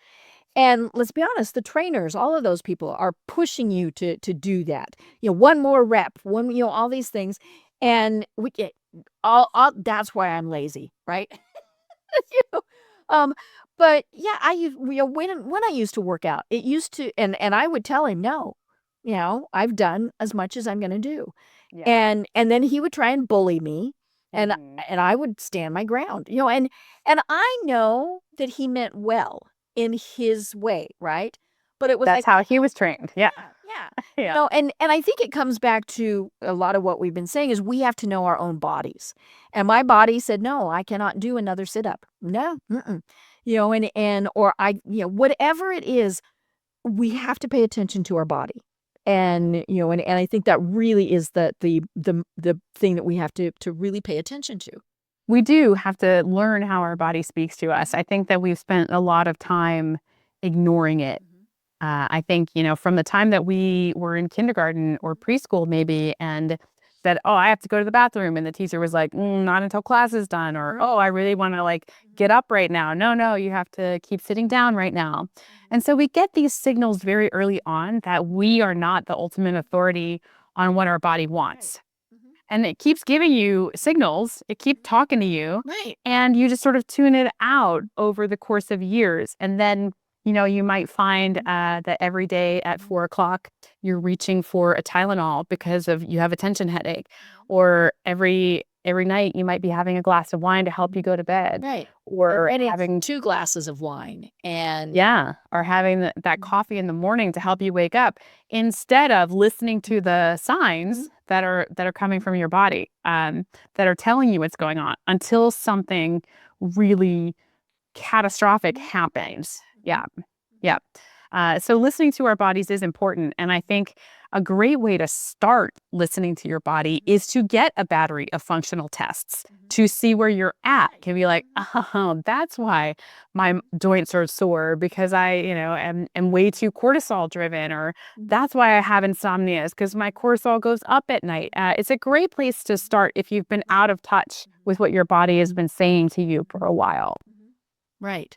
Speaker 2: And let's be honest, the trainers, all of those people are pushing you to do that. One more rep, all these things. And we get that's why I'm lazy, right? You know, but yeah, when I used to work out, it used to, and I would tell him, no, I've done as much as I'm going to do. And then he would try and bully me, and I would stand my ground, and I know that he meant well in his way, right? But it was
Speaker 3: That's how he was trained. Yeah.
Speaker 2: And I think it comes back to a lot of what we've been saying, is we have to know our own bodies. And my body said, no, I cannot do another sit-up. No. Or whatever it is, we have to pay attention to our body. And I think that really is the thing that we have to really pay attention to.
Speaker 3: We do have to learn how our body speaks to us. I think that we've spent a lot of time ignoring it. I think, from the time that we were in kindergarten or preschool maybe, and said, oh, I have to go to the bathroom. And the teacher was like, not until class is done. Or, oh, I really want to like get up right now. No, you have to keep sitting down right now. And so we get these signals very early on that we are not the ultimate authority on what our body wants. And it keeps giving you signals. It keeps talking to you.
Speaker 2: Right.
Speaker 3: And you just sort of tune it out over the course of years. And then, you might find that every day at 4 o'clock, you're reaching for a Tylenol because you have a tension headache. Or every night you might be having a glass of wine to help you go to bed.
Speaker 2: Right.
Speaker 3: Or
Speaker 2: and
Speaker 3: having
Speaker 2: 2 glasses of wine. And
Speaker 3: or having that coffee in the morning to help you wake up, instead of listening to the signs that are coming from your body, that are telling you what's going on, until something really catastrophic happens. So listening to our bodies is important. And I think a great way to start listening to your body is to get a battery of functional tests to see where you're at. Can be like, oh, that's why my joints are sore, because I, am way too cortisol driven, or that's why I have insomnia, is because my cortisol goes up at night. It's a great place to start if you've been out of touch with what your body has been saying to you for a while.
Speaker 2: Right.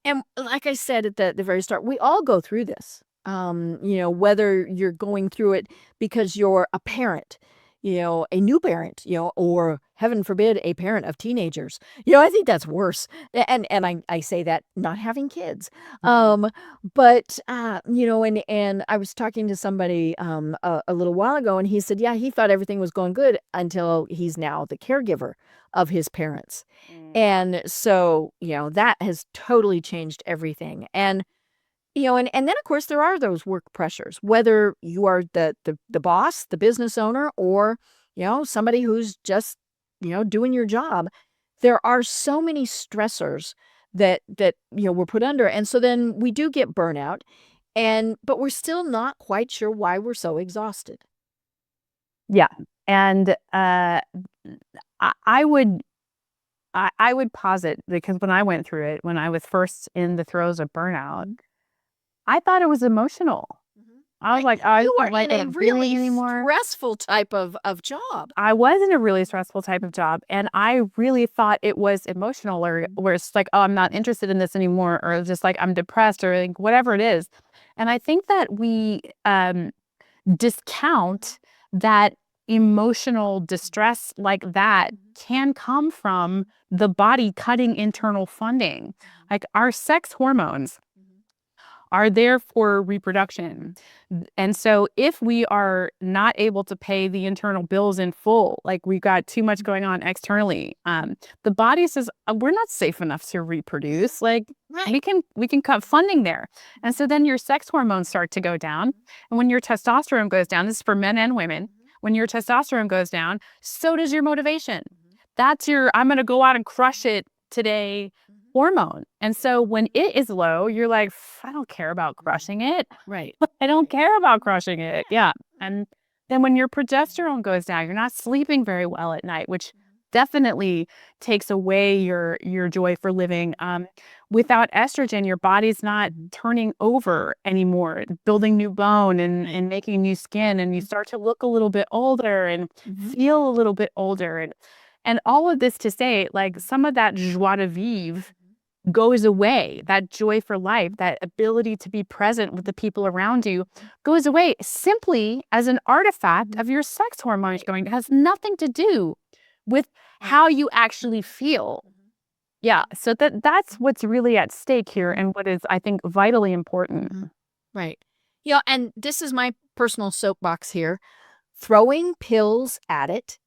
Speaker 2: And like I said at the very start, we all go through this. Whether you're going through it because you're a parent, a new parent, or heaven forbid, a parent of teenagers. I think that's worse. And I say that not having kids. But and I was talking to somebody a little while ago, and he said, yeah, he thought everything was going good until he's now the caregiver of his parents. And so, that has totally changed everything. And and then of course there are those work pressures, whether you are the boss, the business owner, or, somebody who's just, doing your job. There are so many stressors that we're put under. And so then we do get burnout, but we're still not quite sure why we're so exhausted.
Speaker 3: Yeah. And I would I would posit, because when I went through it, when I was first in the throes of burnout, I thought it was emotional. I was like, I
Speaker 2: You were
Speaker 3: don't like
Speaker 2: in a
Speaker 3: it
Speaker 2: really
Speaker 3: anymore.
Speaker 2: stressful type of job.
Speaker 3: I was in a really stressful type of job, and I really thought it was emotional, or where it's like, oh, I'm not interested in this anymore, or just like I'm depressed, or like whatever it is. And I think that we discount that emotional distress like that can come from the body cutting internal funding. Like our sex hormones are there for reproduction. And so if we are not able to pay the internal bills in full, like we've got too much going on externally, the body says, we're not safe enough to reproduce. Like
Speaker 2: Right.
Speaker 3: we can cut funding there. And so then your sex hormones start to go down. And when your testosterone goes down, this is for men and women, when your testosterone goes down, so does your motivation. That's your, I'm going to go out and crush it today hormone. And so when it is low, you're like, I don't care about crushing it.
Speaker 2: Right.
Speaker 3: I don't care about crushing it. Yeah. And then when your progesterone goes down, you're not sleeping very well at night, which definitely takes away your joy for living. Without estrogen, your body's not turning over anymore, building new bone and making new skin. And you start to look a little bit older and feel a little bit older. And all of this to say, like, some of that joie de vivre goes away. That joy for life, that ability to be present with the people around you goes away simply as an artifact of your sex hormones going. It has nothing to do with how you actually feel. Yeah. So that's what's really at stake here, and what is, I think, vitally important.
Speaker 2: Right. Yeah, and this is my personal soapbox here. Throwing pills at it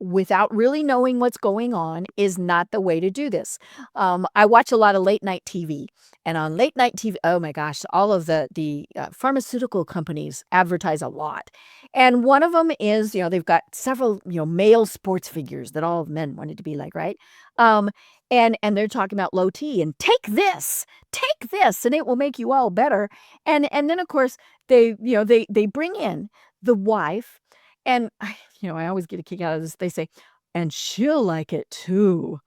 Speaker 2: without really knowing what's going on is not the way to do this. I watch a lot of late night TV, and on late night TV, oh my gosh, all of the pharmaceutical companies advertise a lot, and one of them is, they've got several male sports figures that all men wanted to be like, right? Um, and they're talking about low T and take this, and it will make you all better. And then of course they bring in the wife. And I always get a kick out of this. They say, and she'll like it too.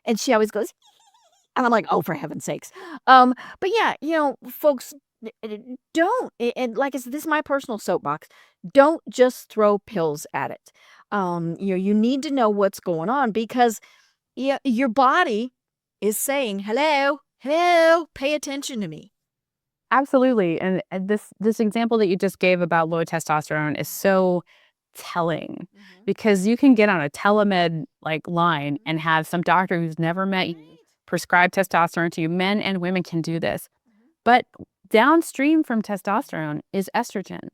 Speaker 2: And she always goes, and I'm like, oh, for heaven's sakes. But yeah, folks, don't, and like I said, this is my personal soapbox. Don't just throw pills at it. You need to know what's going on, because your body is saying, hello, pay attention to me.
Speaker 3: Absolutely. And this example that you just gave about low testosterone is so telling, because you can get on a telemed like line and have some doctor who's never met you prescribe testosterone to you. Men and women can do this. But downstream from testosterone is estrogen.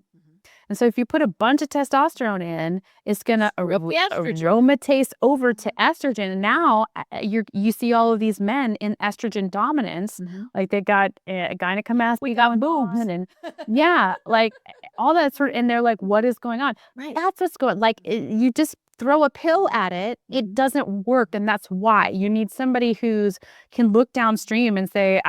Speaker 3: And so if you put a bunch of testosterone in, it's going to aromatase over to estrogen. And now you see all of these men in estrogen dominance, like they got a gynecomastia, we got boobs, and yeah, like all that sort of, and they're like, what is going on?
Speaker 2: Right.
Speaker 3: That's what's going, like you just throw a pill at it, it doesn't work. And that's why you need somebody who's can look downstream and say,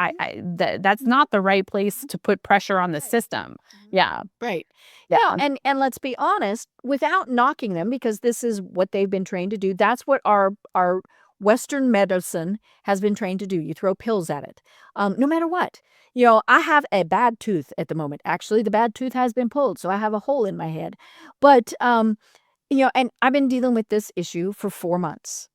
Speaker 3: that's not the right place to put pressure on the system. Yeah.
Speaker 2: Right.
Speaker 3: Yeah.
Speaker 2: And let's be honest, without knocking them, because this is what they've been trained to do. That's what our Western medicine has been trained to do. You throw pills at it, no matter what. I have a bad tooth at the moment. Actually, the bad tooth has been pulled, so I have a hole in my head. But and I've been dealing with this issue for 4 months.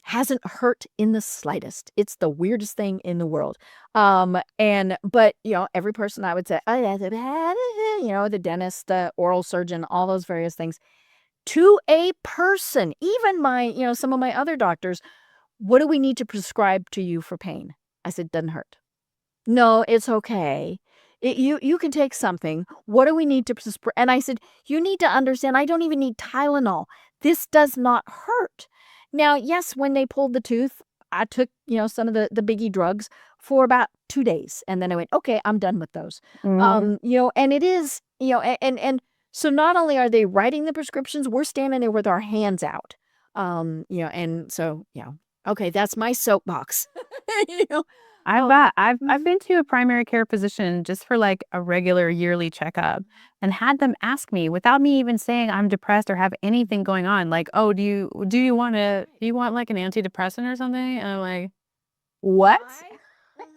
Speaker 2: Hasn't hurt in the slightest. It's the weirdest thing in the world. But every person I would say, oh, that's bad, the dentist, the oral surgeon, all those various things, to a person, even my, some of my other doctors, what do we need to prescribe to you for pain? I said, doesn't hurt. No, it's okay. You can take something. What do we need to prescribe? And I said, you need to understand, I don't even need Tylenol. This does not hurt. Now, yes, when they pulled the tooth, I took, some of the biggie drugs for about 2 days. And then I went, okay, I'm done with those. And it is, and so not only are they writing the prescriptions, we're standing there with our hands out. And so, okay, that's my soapbox. You know?
Speaker 3: I've
Speaker 2: Um,
Speaker 3: I've been to a primary care physician just for like a regular yearly checkup and had them ask me without me even saying I'm depressed or have anything going on, like, "Oh, do you want like an antidepressant or something?" And I'm like, "What?"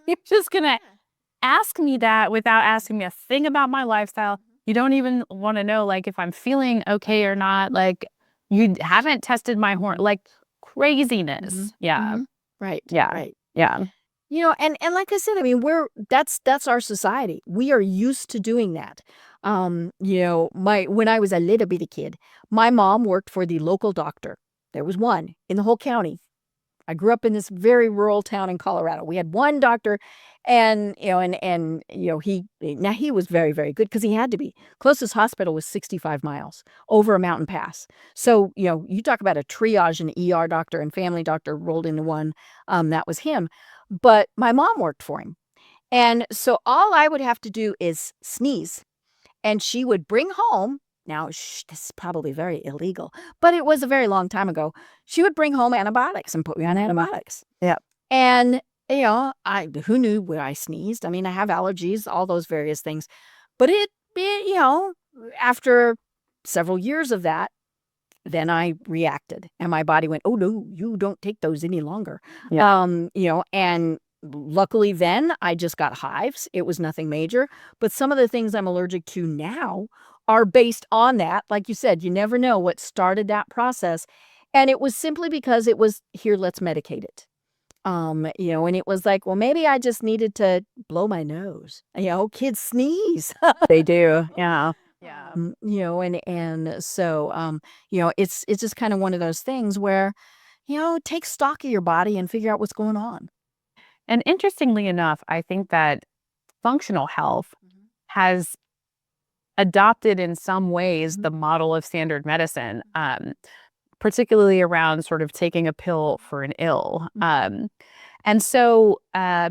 Speaker 3: You're just gonna ask me that without asking me a thing about my lifestyle. You don't even want to know like if I'm feeling okay or not. Like you haven't tested my horn, like craziness. Yeah.
Speaker 2: Right,
Speaker 3: Yeah.
Speaker 2: right.
Speaker 3: Yeah.
Speaker 2: And like I said, I mean, that's our society. We are used to doing that. My when I was a little bitty kid, my mom worked for the local doctor. There was one in the whole county. I grew up in this very rural town in Colorado. We had one doctor, he was very, very good because he had to be. Closest hospital was 65 miles over a mountain pass. So, you talk about a triage and ER doctor and family doctor rolled into one. That was him. But my mom worked for him. And so all I would have to do is sneeze and she would bring home now, this is probably very illegal, but it was a very long time ago. She would bring home antibiotics and put me on antibiotics.
Speaker 3: Yeah.
Speaker 2: And, I who knew where I sneezed? I mean, I have allergies, all those various things. But after several years of that, then I reacted and my body went, "Oh no, you don't take those any longer."
Speaker 3: Yeah.
Speaker 2: And luckily then I just got hives. It was nothing major, but some of the things I'm allergic to now are based on that. Like you said, you never know what started that process. And it was simply because it was here, let's medicate it. And it was like, well, maybe I just needed to blow my nose. Kids sneeze.
Speaker 3: They do. Yeah. Yeah.
Speaker 2: It's just kind of one of those things where, take stock of your body and figure out what's going on.
Speaker 3: And interestingly enough, I think that functional health has adopted in some ways the model of standard medicine, particularly around sort of taking a pill for an ill. And so,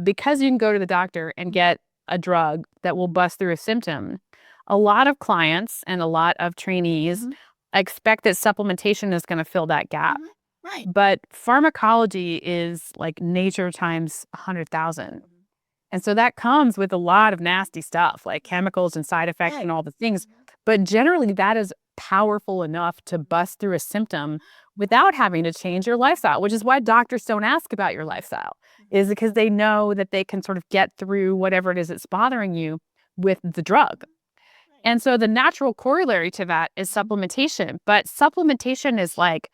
Speaker 3: because you can go to the doctor and get a drug that will bust through a symptom, a lot of clients and a lot of trainees expect that supplementation is going to fill that gap.
Speaker 2: Right.
Speaker 3: But pharmacology is like nature times 100,000. And so that comes with a lot of nasty stuff like chemicals and side effects and all the things. But generally, that is powerful enough to bust through a symptom without having to change your lifestyle, which is why doctors don't ask about your lifestyle, is because they know that they can sort of get through whatever it is that's bothering you with the drug. And so the natural corollary to that is supplementation. But supplementation is like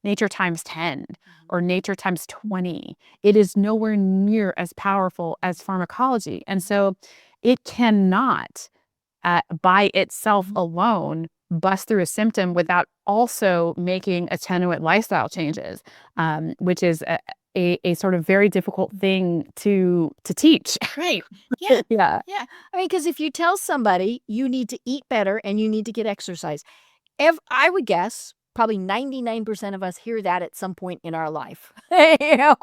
Speaker 3: nature times 10 or nature times 20. It is nowhere near as powerful as pharmacology. And so it cannot, by itself alone, bust through a symptom without also making attenuate lifestyle changes, which is a sort of very difficult thing to teach.
Speaker 2: Right. Yeah.
Speaker 3: Yeah.
Speaker 2: Yeah. I mean, because if you tell somebody you need to eat better and you need to get exercise, I would guess probably 99% of us hear that at some point in our life. you know?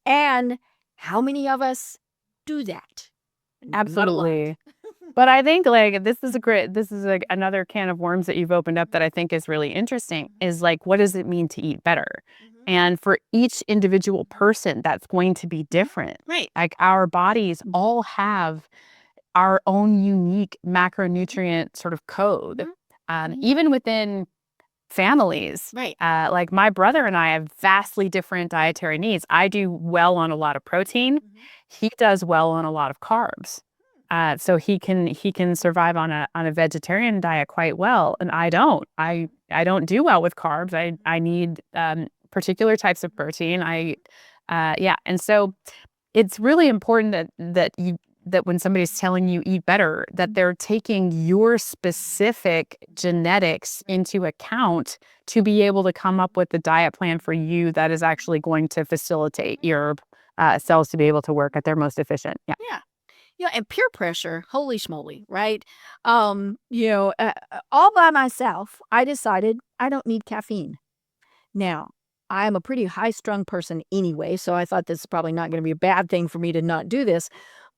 Speaker 2: And how many of us do that? Not a lot.
Speaker 3: Absolutely. But I think like this is like another can of worms that you've opened up that I think is really interesting is like, what does it mean to eat better? And for each individual person, that's going to be different.
Speaker 2: Right.
Speaker 3: Like our bodies all have our own unique macronutrient sort of code. Even within families.
Speaker 2: Right.
Speaker 3: Like my brother and I have vastly different dietary needs. I do well on a lot of protein. He does well on a lot of carbs. So he can survive on a vegetarian diet quite well, and I don't. I don't do well with carbs. I need particular types of protein. And so it's really important that when somebody's telling you eat better, that they're taking your specific genetics into account to be able to come up with the diet plan for you that is actually going to facilitate your cells to be able to work at their most efficient. Yeah.
Speaker 2: Yeah. And peer pressure, holy schmoly, right? All by myself, I decided I don't need caffeine. Now, I'm a pretty high-strung person anyway, so I thought this is probably not going to be a bad thing for me to not do this.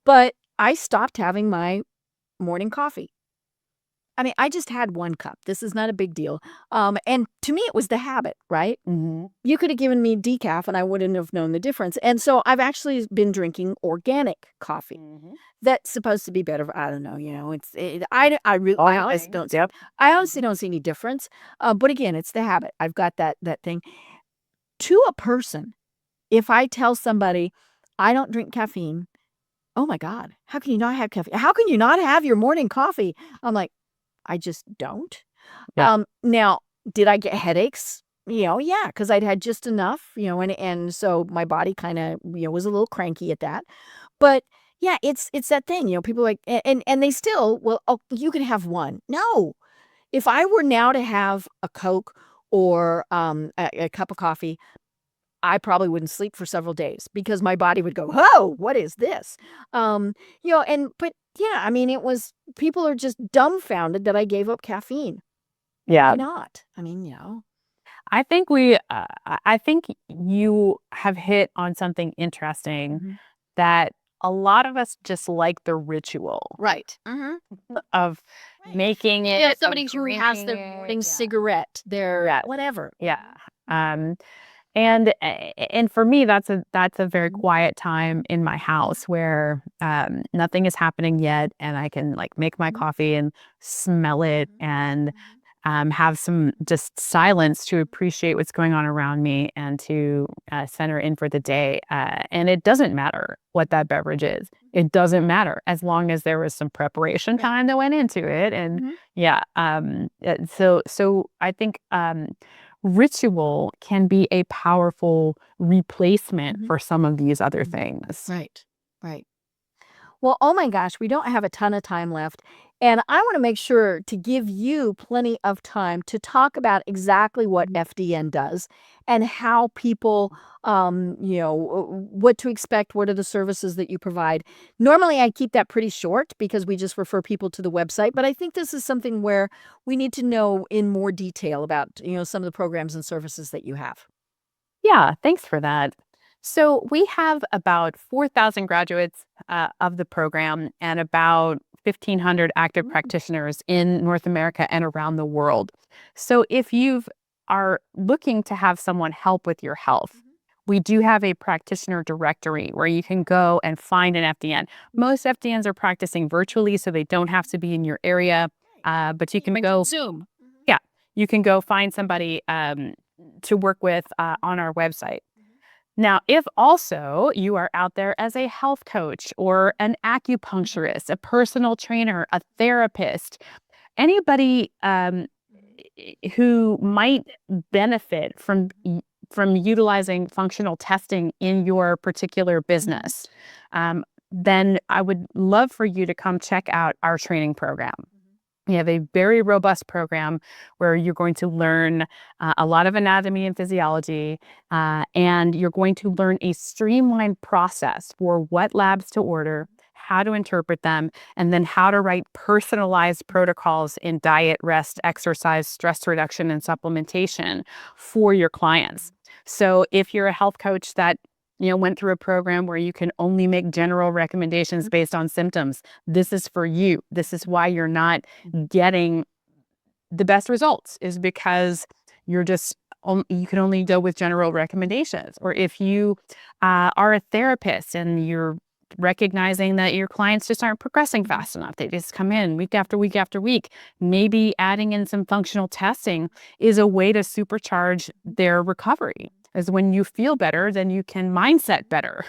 Speaker 2: But I stopped having my morning coffee. I mean, I just had 1 cup. This is not a big deal. And to me, it was the habit, right? You could have given me decaf and I wouldn't have known the difference. And so I've actually been drinking organic coffee. That's supposed to be better. I don't know, I really, I honestly don't,
Speaker 3: Yep.
Speaker 2: I honestly don't see any difference. But again, it's the habit. I've got that thing. To a person, if I tell somebody I don't drink caffeine, oh my God, how can you not have caffeine? How can you not have your morning coffee? I'm like, I just don't.
Speaker 3: Yeah.
Speaker 2: Now, did I get headaches? Yeah, because I'd had just enough, and so my body kind of, was a little cranky at that. But yeah, it's that thing, people like, and they still, well, oh, you can have one. No, if I were now to have a Coke or a cup of coffee, I probably wouldn't sleep for several days because my body would go, "Whoa, what is this?" But yeah, I mean, people are just dumbfounded that I gave up caffeine.
Speaker 3: Yeah.
Speaker 2: Why not? I mean,
Speaker 3: I think I think you have hit on something interesting that a lot of us just like the ritual
Speaker 2: right.
Speaker 3: of
Speaker 2: Right.
Speaker 3: making it.
Speaker 2: Yeah,
Speaker 3: of
Speaker 2: somebody who has their
Speaker 3: drinking
Speaker 2: morning
Speaker 3: it.
Speaker 2: cigarette, their
Speaker 3: Yes.
Speaker 2: whatever.
Speaker 3: Yeah. And for me, that's a very quiet time in my house where nothing is happening yet, and I can like make my coffee and smell it and have some just silence to appreciate what's going on around me and to center in for the day. And it doesn't matter what that beverage is. It doesn't matter as long as there was some preparation time that went into it. And yeah, so I think ritual can be a powerful replacement for some of these other things.
Speaker 2: Right. Right. Well, oh my gosh, we don't have a ton of time left. And I want to make sure to give you plenty of time to talk about exactly what FDN does and how people, what to expect, what are the services that you provide. Normally, I keep that pretty short because we just refer people to the website. But I think this is something where we need to know in more detail about, some of the programs and services that you have.
Speaker 3: Yeah, thanks for that. So we have about 4,000 graduates of the program and about 1,500 active practitioners in North America and around the world. So if you are looking to have someone help with your health, we do have a practitioner directory where you can go and find an FDN. Most FDNs are practicing virtually, so they don't have to be in your area, but you can go
Speaker 2: Zoom.
Speaker 3: yeah, you can go find somebody to work with on our website. Now, if also you are out there as a health coach or an acupuncturist, a personal trainer, a therapist, anybody who might benefit from utilizing functional testing in your particular business, then I would love for you to come check out our training program. We have a very robust program where you're going to learn a lot of anatomy and physiology, and you're going to learn a streamlined process for what labs to order, how to interpret them, and then how to write personalized protocols in diet, rest, exercise, stress reduction, and supplementation for your clients. So if you're a health coach that went through a program where you can only make general recommendations based on symptoms, this is for you. This is why you're not getting the best results, is because you can only go with general recommendations. Or if you are a therapist and you're recognizing that your clients just aren't progressing fast enough, they just come in week after week after week, maybe adding in some functional testing is a way to supercharge their recovery. As when you feel better, then you can mindset better.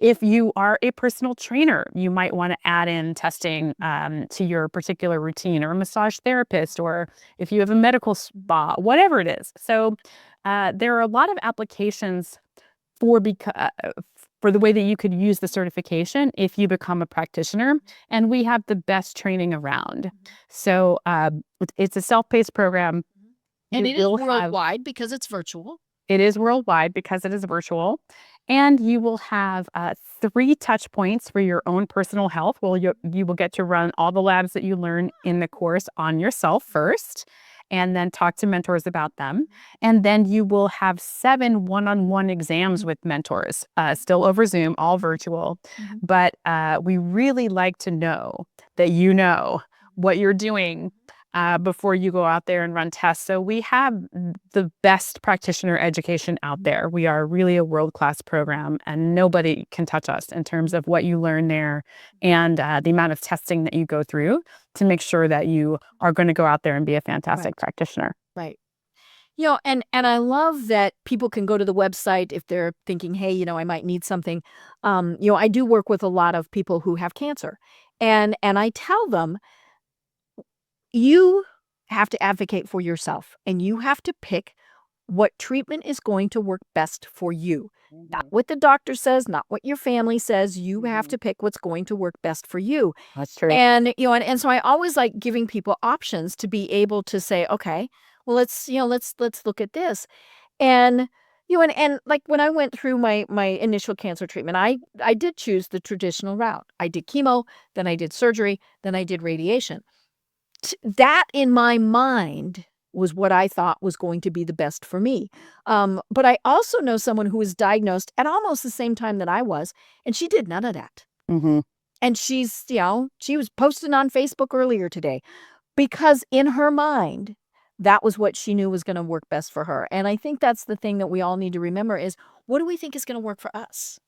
Speaker 3: If you are a personal trainer, you might want to add in testing to your particular routine, or a massage therapist, or if you have a medical spa, whatever it is. So there are a lot of applications for the way that you could use the certification if you become a practitioner, and we have the best training around. So it's a self-paced program.
Speaker 2: And it is worldwide because it's virtual.
Speaker 3: It is worldwide because it is virtual. And you will have 3 touch points for your own personal health. Well, you will get to run all the labs that you learn in the course on yourself first, and then talk to mentors about them. And then you will have 7 one-on-one exams with mentors, still over Zoom, all virtual. But we really like to know that what you're doing before you go out there and run tests. So we have the best practitioner education out there. We are really a world-class program, and nobody can touch us in terms of what you learn there and the amount of testing that you go through to make sure that you are going to go out there and be a fantastic practitioner.
Speaker 2: Right. And I love that people can go to the website if they're thinking, hey, I might need something. I do work with a lot of people who have cancer, and I tell them, you have to advocate for yourself, and you have to pick what treatment is going to work best for you. Not what the doctor says, not what your family says. You have to pick what's going to work best for you.
Speaker 3: That's true.
Speaker 2: And so I always like giving people options to be able to say, okay, well, let's look at this. And and like when I went through my initial cancer treatment, I did choose the traditional route. I did chemo, then I did surgery, then I did radiation. That in my mind was what I thought was going to be the best for me. But I also know someone who was diagnosed at almost the same time that I was, and she did none of that. And she was posting on Facebook earlier today because in her mind, that was what she knew was going to work best for her. And I think that's the thing that we all need to remember is, what do we think is going to work for us?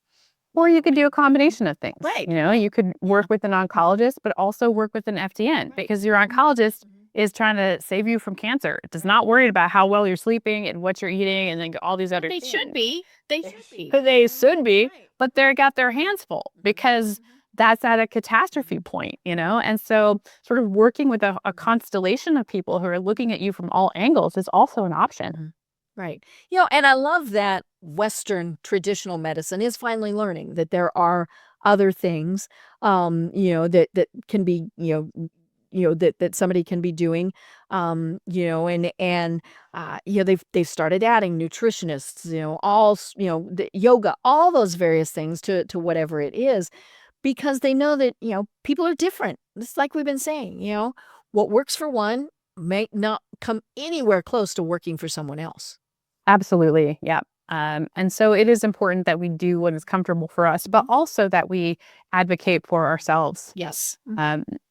Speaker 3: Or you could do a combination of things.
Speaker 2: Right.
Speaker 3: You could work with an oncologist, but also work with an FDN because your oncologist is trying to save you from cancer. It is not worried about how well you're sleeping and what you're eating and then all these other
Speaker 2: They
Speaker 3: things.
Speaker 2: should be. They should be.
Speaker 3: They should be,
Speaker 2: Right.
Speaker 3: but they're got their hands full because that's at a catastrophe point, And so sort of working with a constellation of people who are looking at you from all angles is also an option.
Speaker 2: Right. And I love that Western traditional medicine is finally learning that there are other things, that can be, that somebody can be doing, they've started adding nutritionists, the yoga, all those various things to whatever it is, because they know that, people are different. It's like we've been saying, what works for one may not come anywhere close to working for someone else.
Speaker 3: Absolutely. Yeah. And so it is important that we do what is comfortable for us, but also that we advocate for ourselves.
Speaker 2: Yes.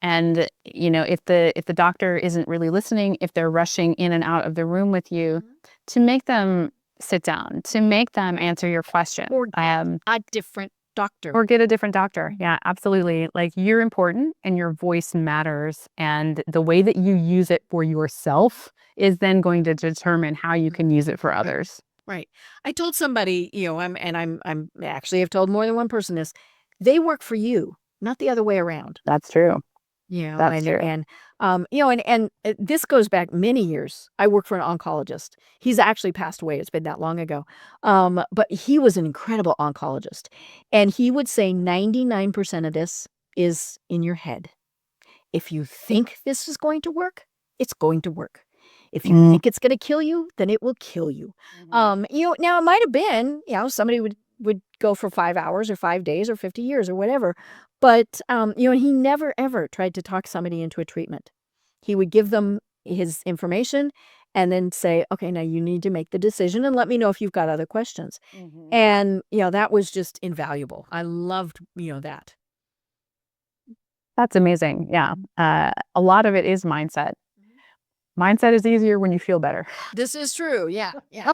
Speaker 3: And if the doctor isn't really listening, if they're rushing in and out of the room with you, to make them sit down, to make them answer your question,
Speaker 2: Or a different doctor.
Speaker 3: or get a different doctor. Yeah, absolutely. Like, you're important and your voice matters, and the way that you use it for yourself is then going to determine how you can use it for others.
Speaker 2: Right. I told somebody, I'm actually have told more than one person this. They work for you, not the other way around.
Speaker 3: That's true.
Speaker 2: That's true. And this goes back many years. I work for an oncologist. He's actually passed away. It's been that long ago. But he was an incredible oncologist. And he would say 99% of this is in your head. If you think this is going to work, it's going to work. If you think it's going to kill you, then it will kill you. Now it might have been, somebody would go for 5 hours or 5 days or 50 years or whatever. But, he never, ever tried to talk somebody into a treatment. He would give them his information and then say, okay, now you need to make the decision and let me know if you've got other questions. And, that was just invaluable. I loved, that.
Speaker 3: That's amazing. Yeah. A lot of it is mindset. Mindset is easier when you feel better.
Speaker 2: This is true. Yeah. Yeah.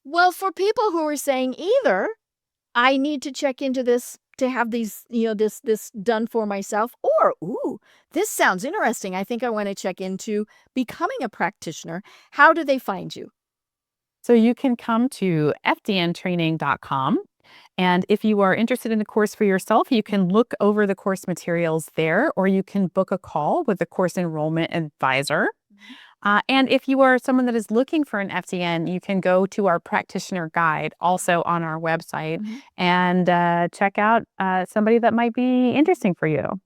Speaker 2: Well, for people who are saying either I need to check into this to have these, this done for myself, or, this sounds interesting. I think I want to check into becoming a practitioner. How do they find you?
Speaker 3: So you can come to fdntraining.com. And if you are interested in a course for yourself, you can look over the course materials there, or you can book a call with the course enrollment advisor. And if you are someone that is looking for an FDN, you can go to our practitioner guide also on our website and check out somebody that might be interesting for you.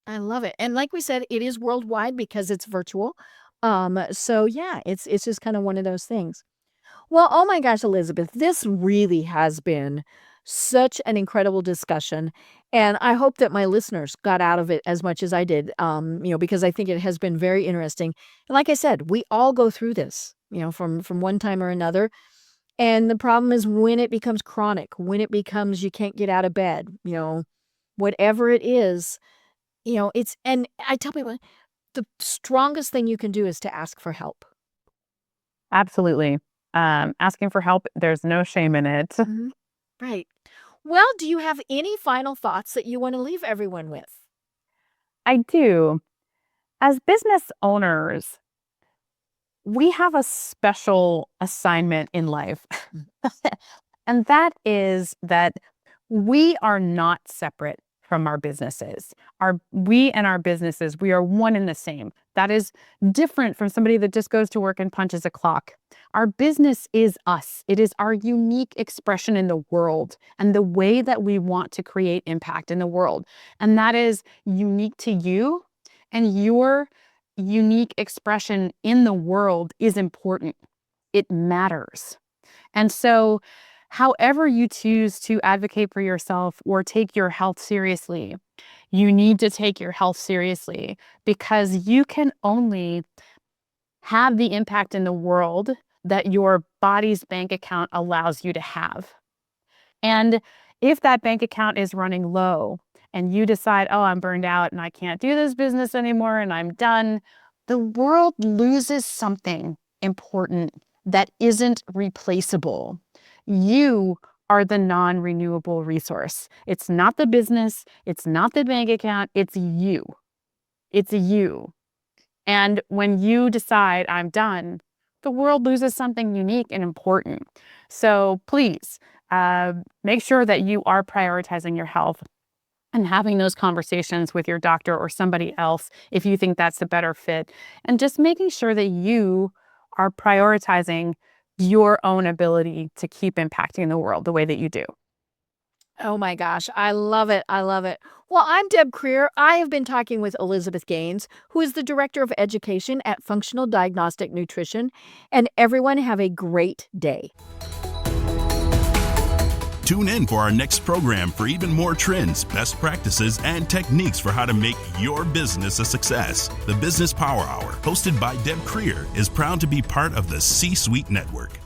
Speaker 2: I love it. And like we said, it is worldwide because it's virtual. So yeah, it's just kind of one of those things. Well, oh my gosh, Elizabeth, this really has been such an incredible discussion. And I hope that my listeners got out of it as much as I did, because I think it has been very interesting. And like I said, we all go through this, from one time or another. And the problem is when it becomes chronic, when it becomes you can't get out of bed, whatever it is, and I tell people, the strongest thing you can do is to ask for help.
Speaker 3: Absolutely. Asking for help, there's no shame in it.
Speaker 2: Mhm. Right. Well, do you have any final thoughts that you want to leave everyone with?
Speaker 3: I do. As business owners, we have a special assignment in life. And that is that we are not separate from our businesses. We and our businesses, we are one and the same. That is different from somebody that just goes to work and punches a clock. Our business is us. It is our unique expression in the world and the way that we want to create impact in the world. And that is unique to you, and your unique expression in the world is important. It matters. And so, however you choose to advocate for yourself or take your health seriously, you need to take your health seriously, because you can only have the impact in the world that your body's bank account allows you to have. And if that bank account is running low and you decide, oh, I'm burned out and I can't do this business anymore and I'm done, the world loses something important that isn't replaceable. You are the non-renewable resource. It's not the business. It's not the bank account. It's you. It's you. And when you decide I'm done, the world loses something unique and important. So please make sure that you are prioritizing your health and having those conversations with your doctor or somebody else if you think that's a better fit. And just making sure that you are prioritizing your own ability to keep impacting the world the way that you do.
Speaker 2: Oh my gosh, I love it. I love it. Well, I'm Deb Creer. I have been talking with Elizabeth Gaines, who is the Director of Education at Functional Diagnostic Nutrition. And everyone have a great day.
Speaker 1: Tune in for our next program for even more trends, best practices, and techniques for how to make your business a success. The Business Power Hour, hosted by Deb Creer, is proud to be part of the C-Suite Network.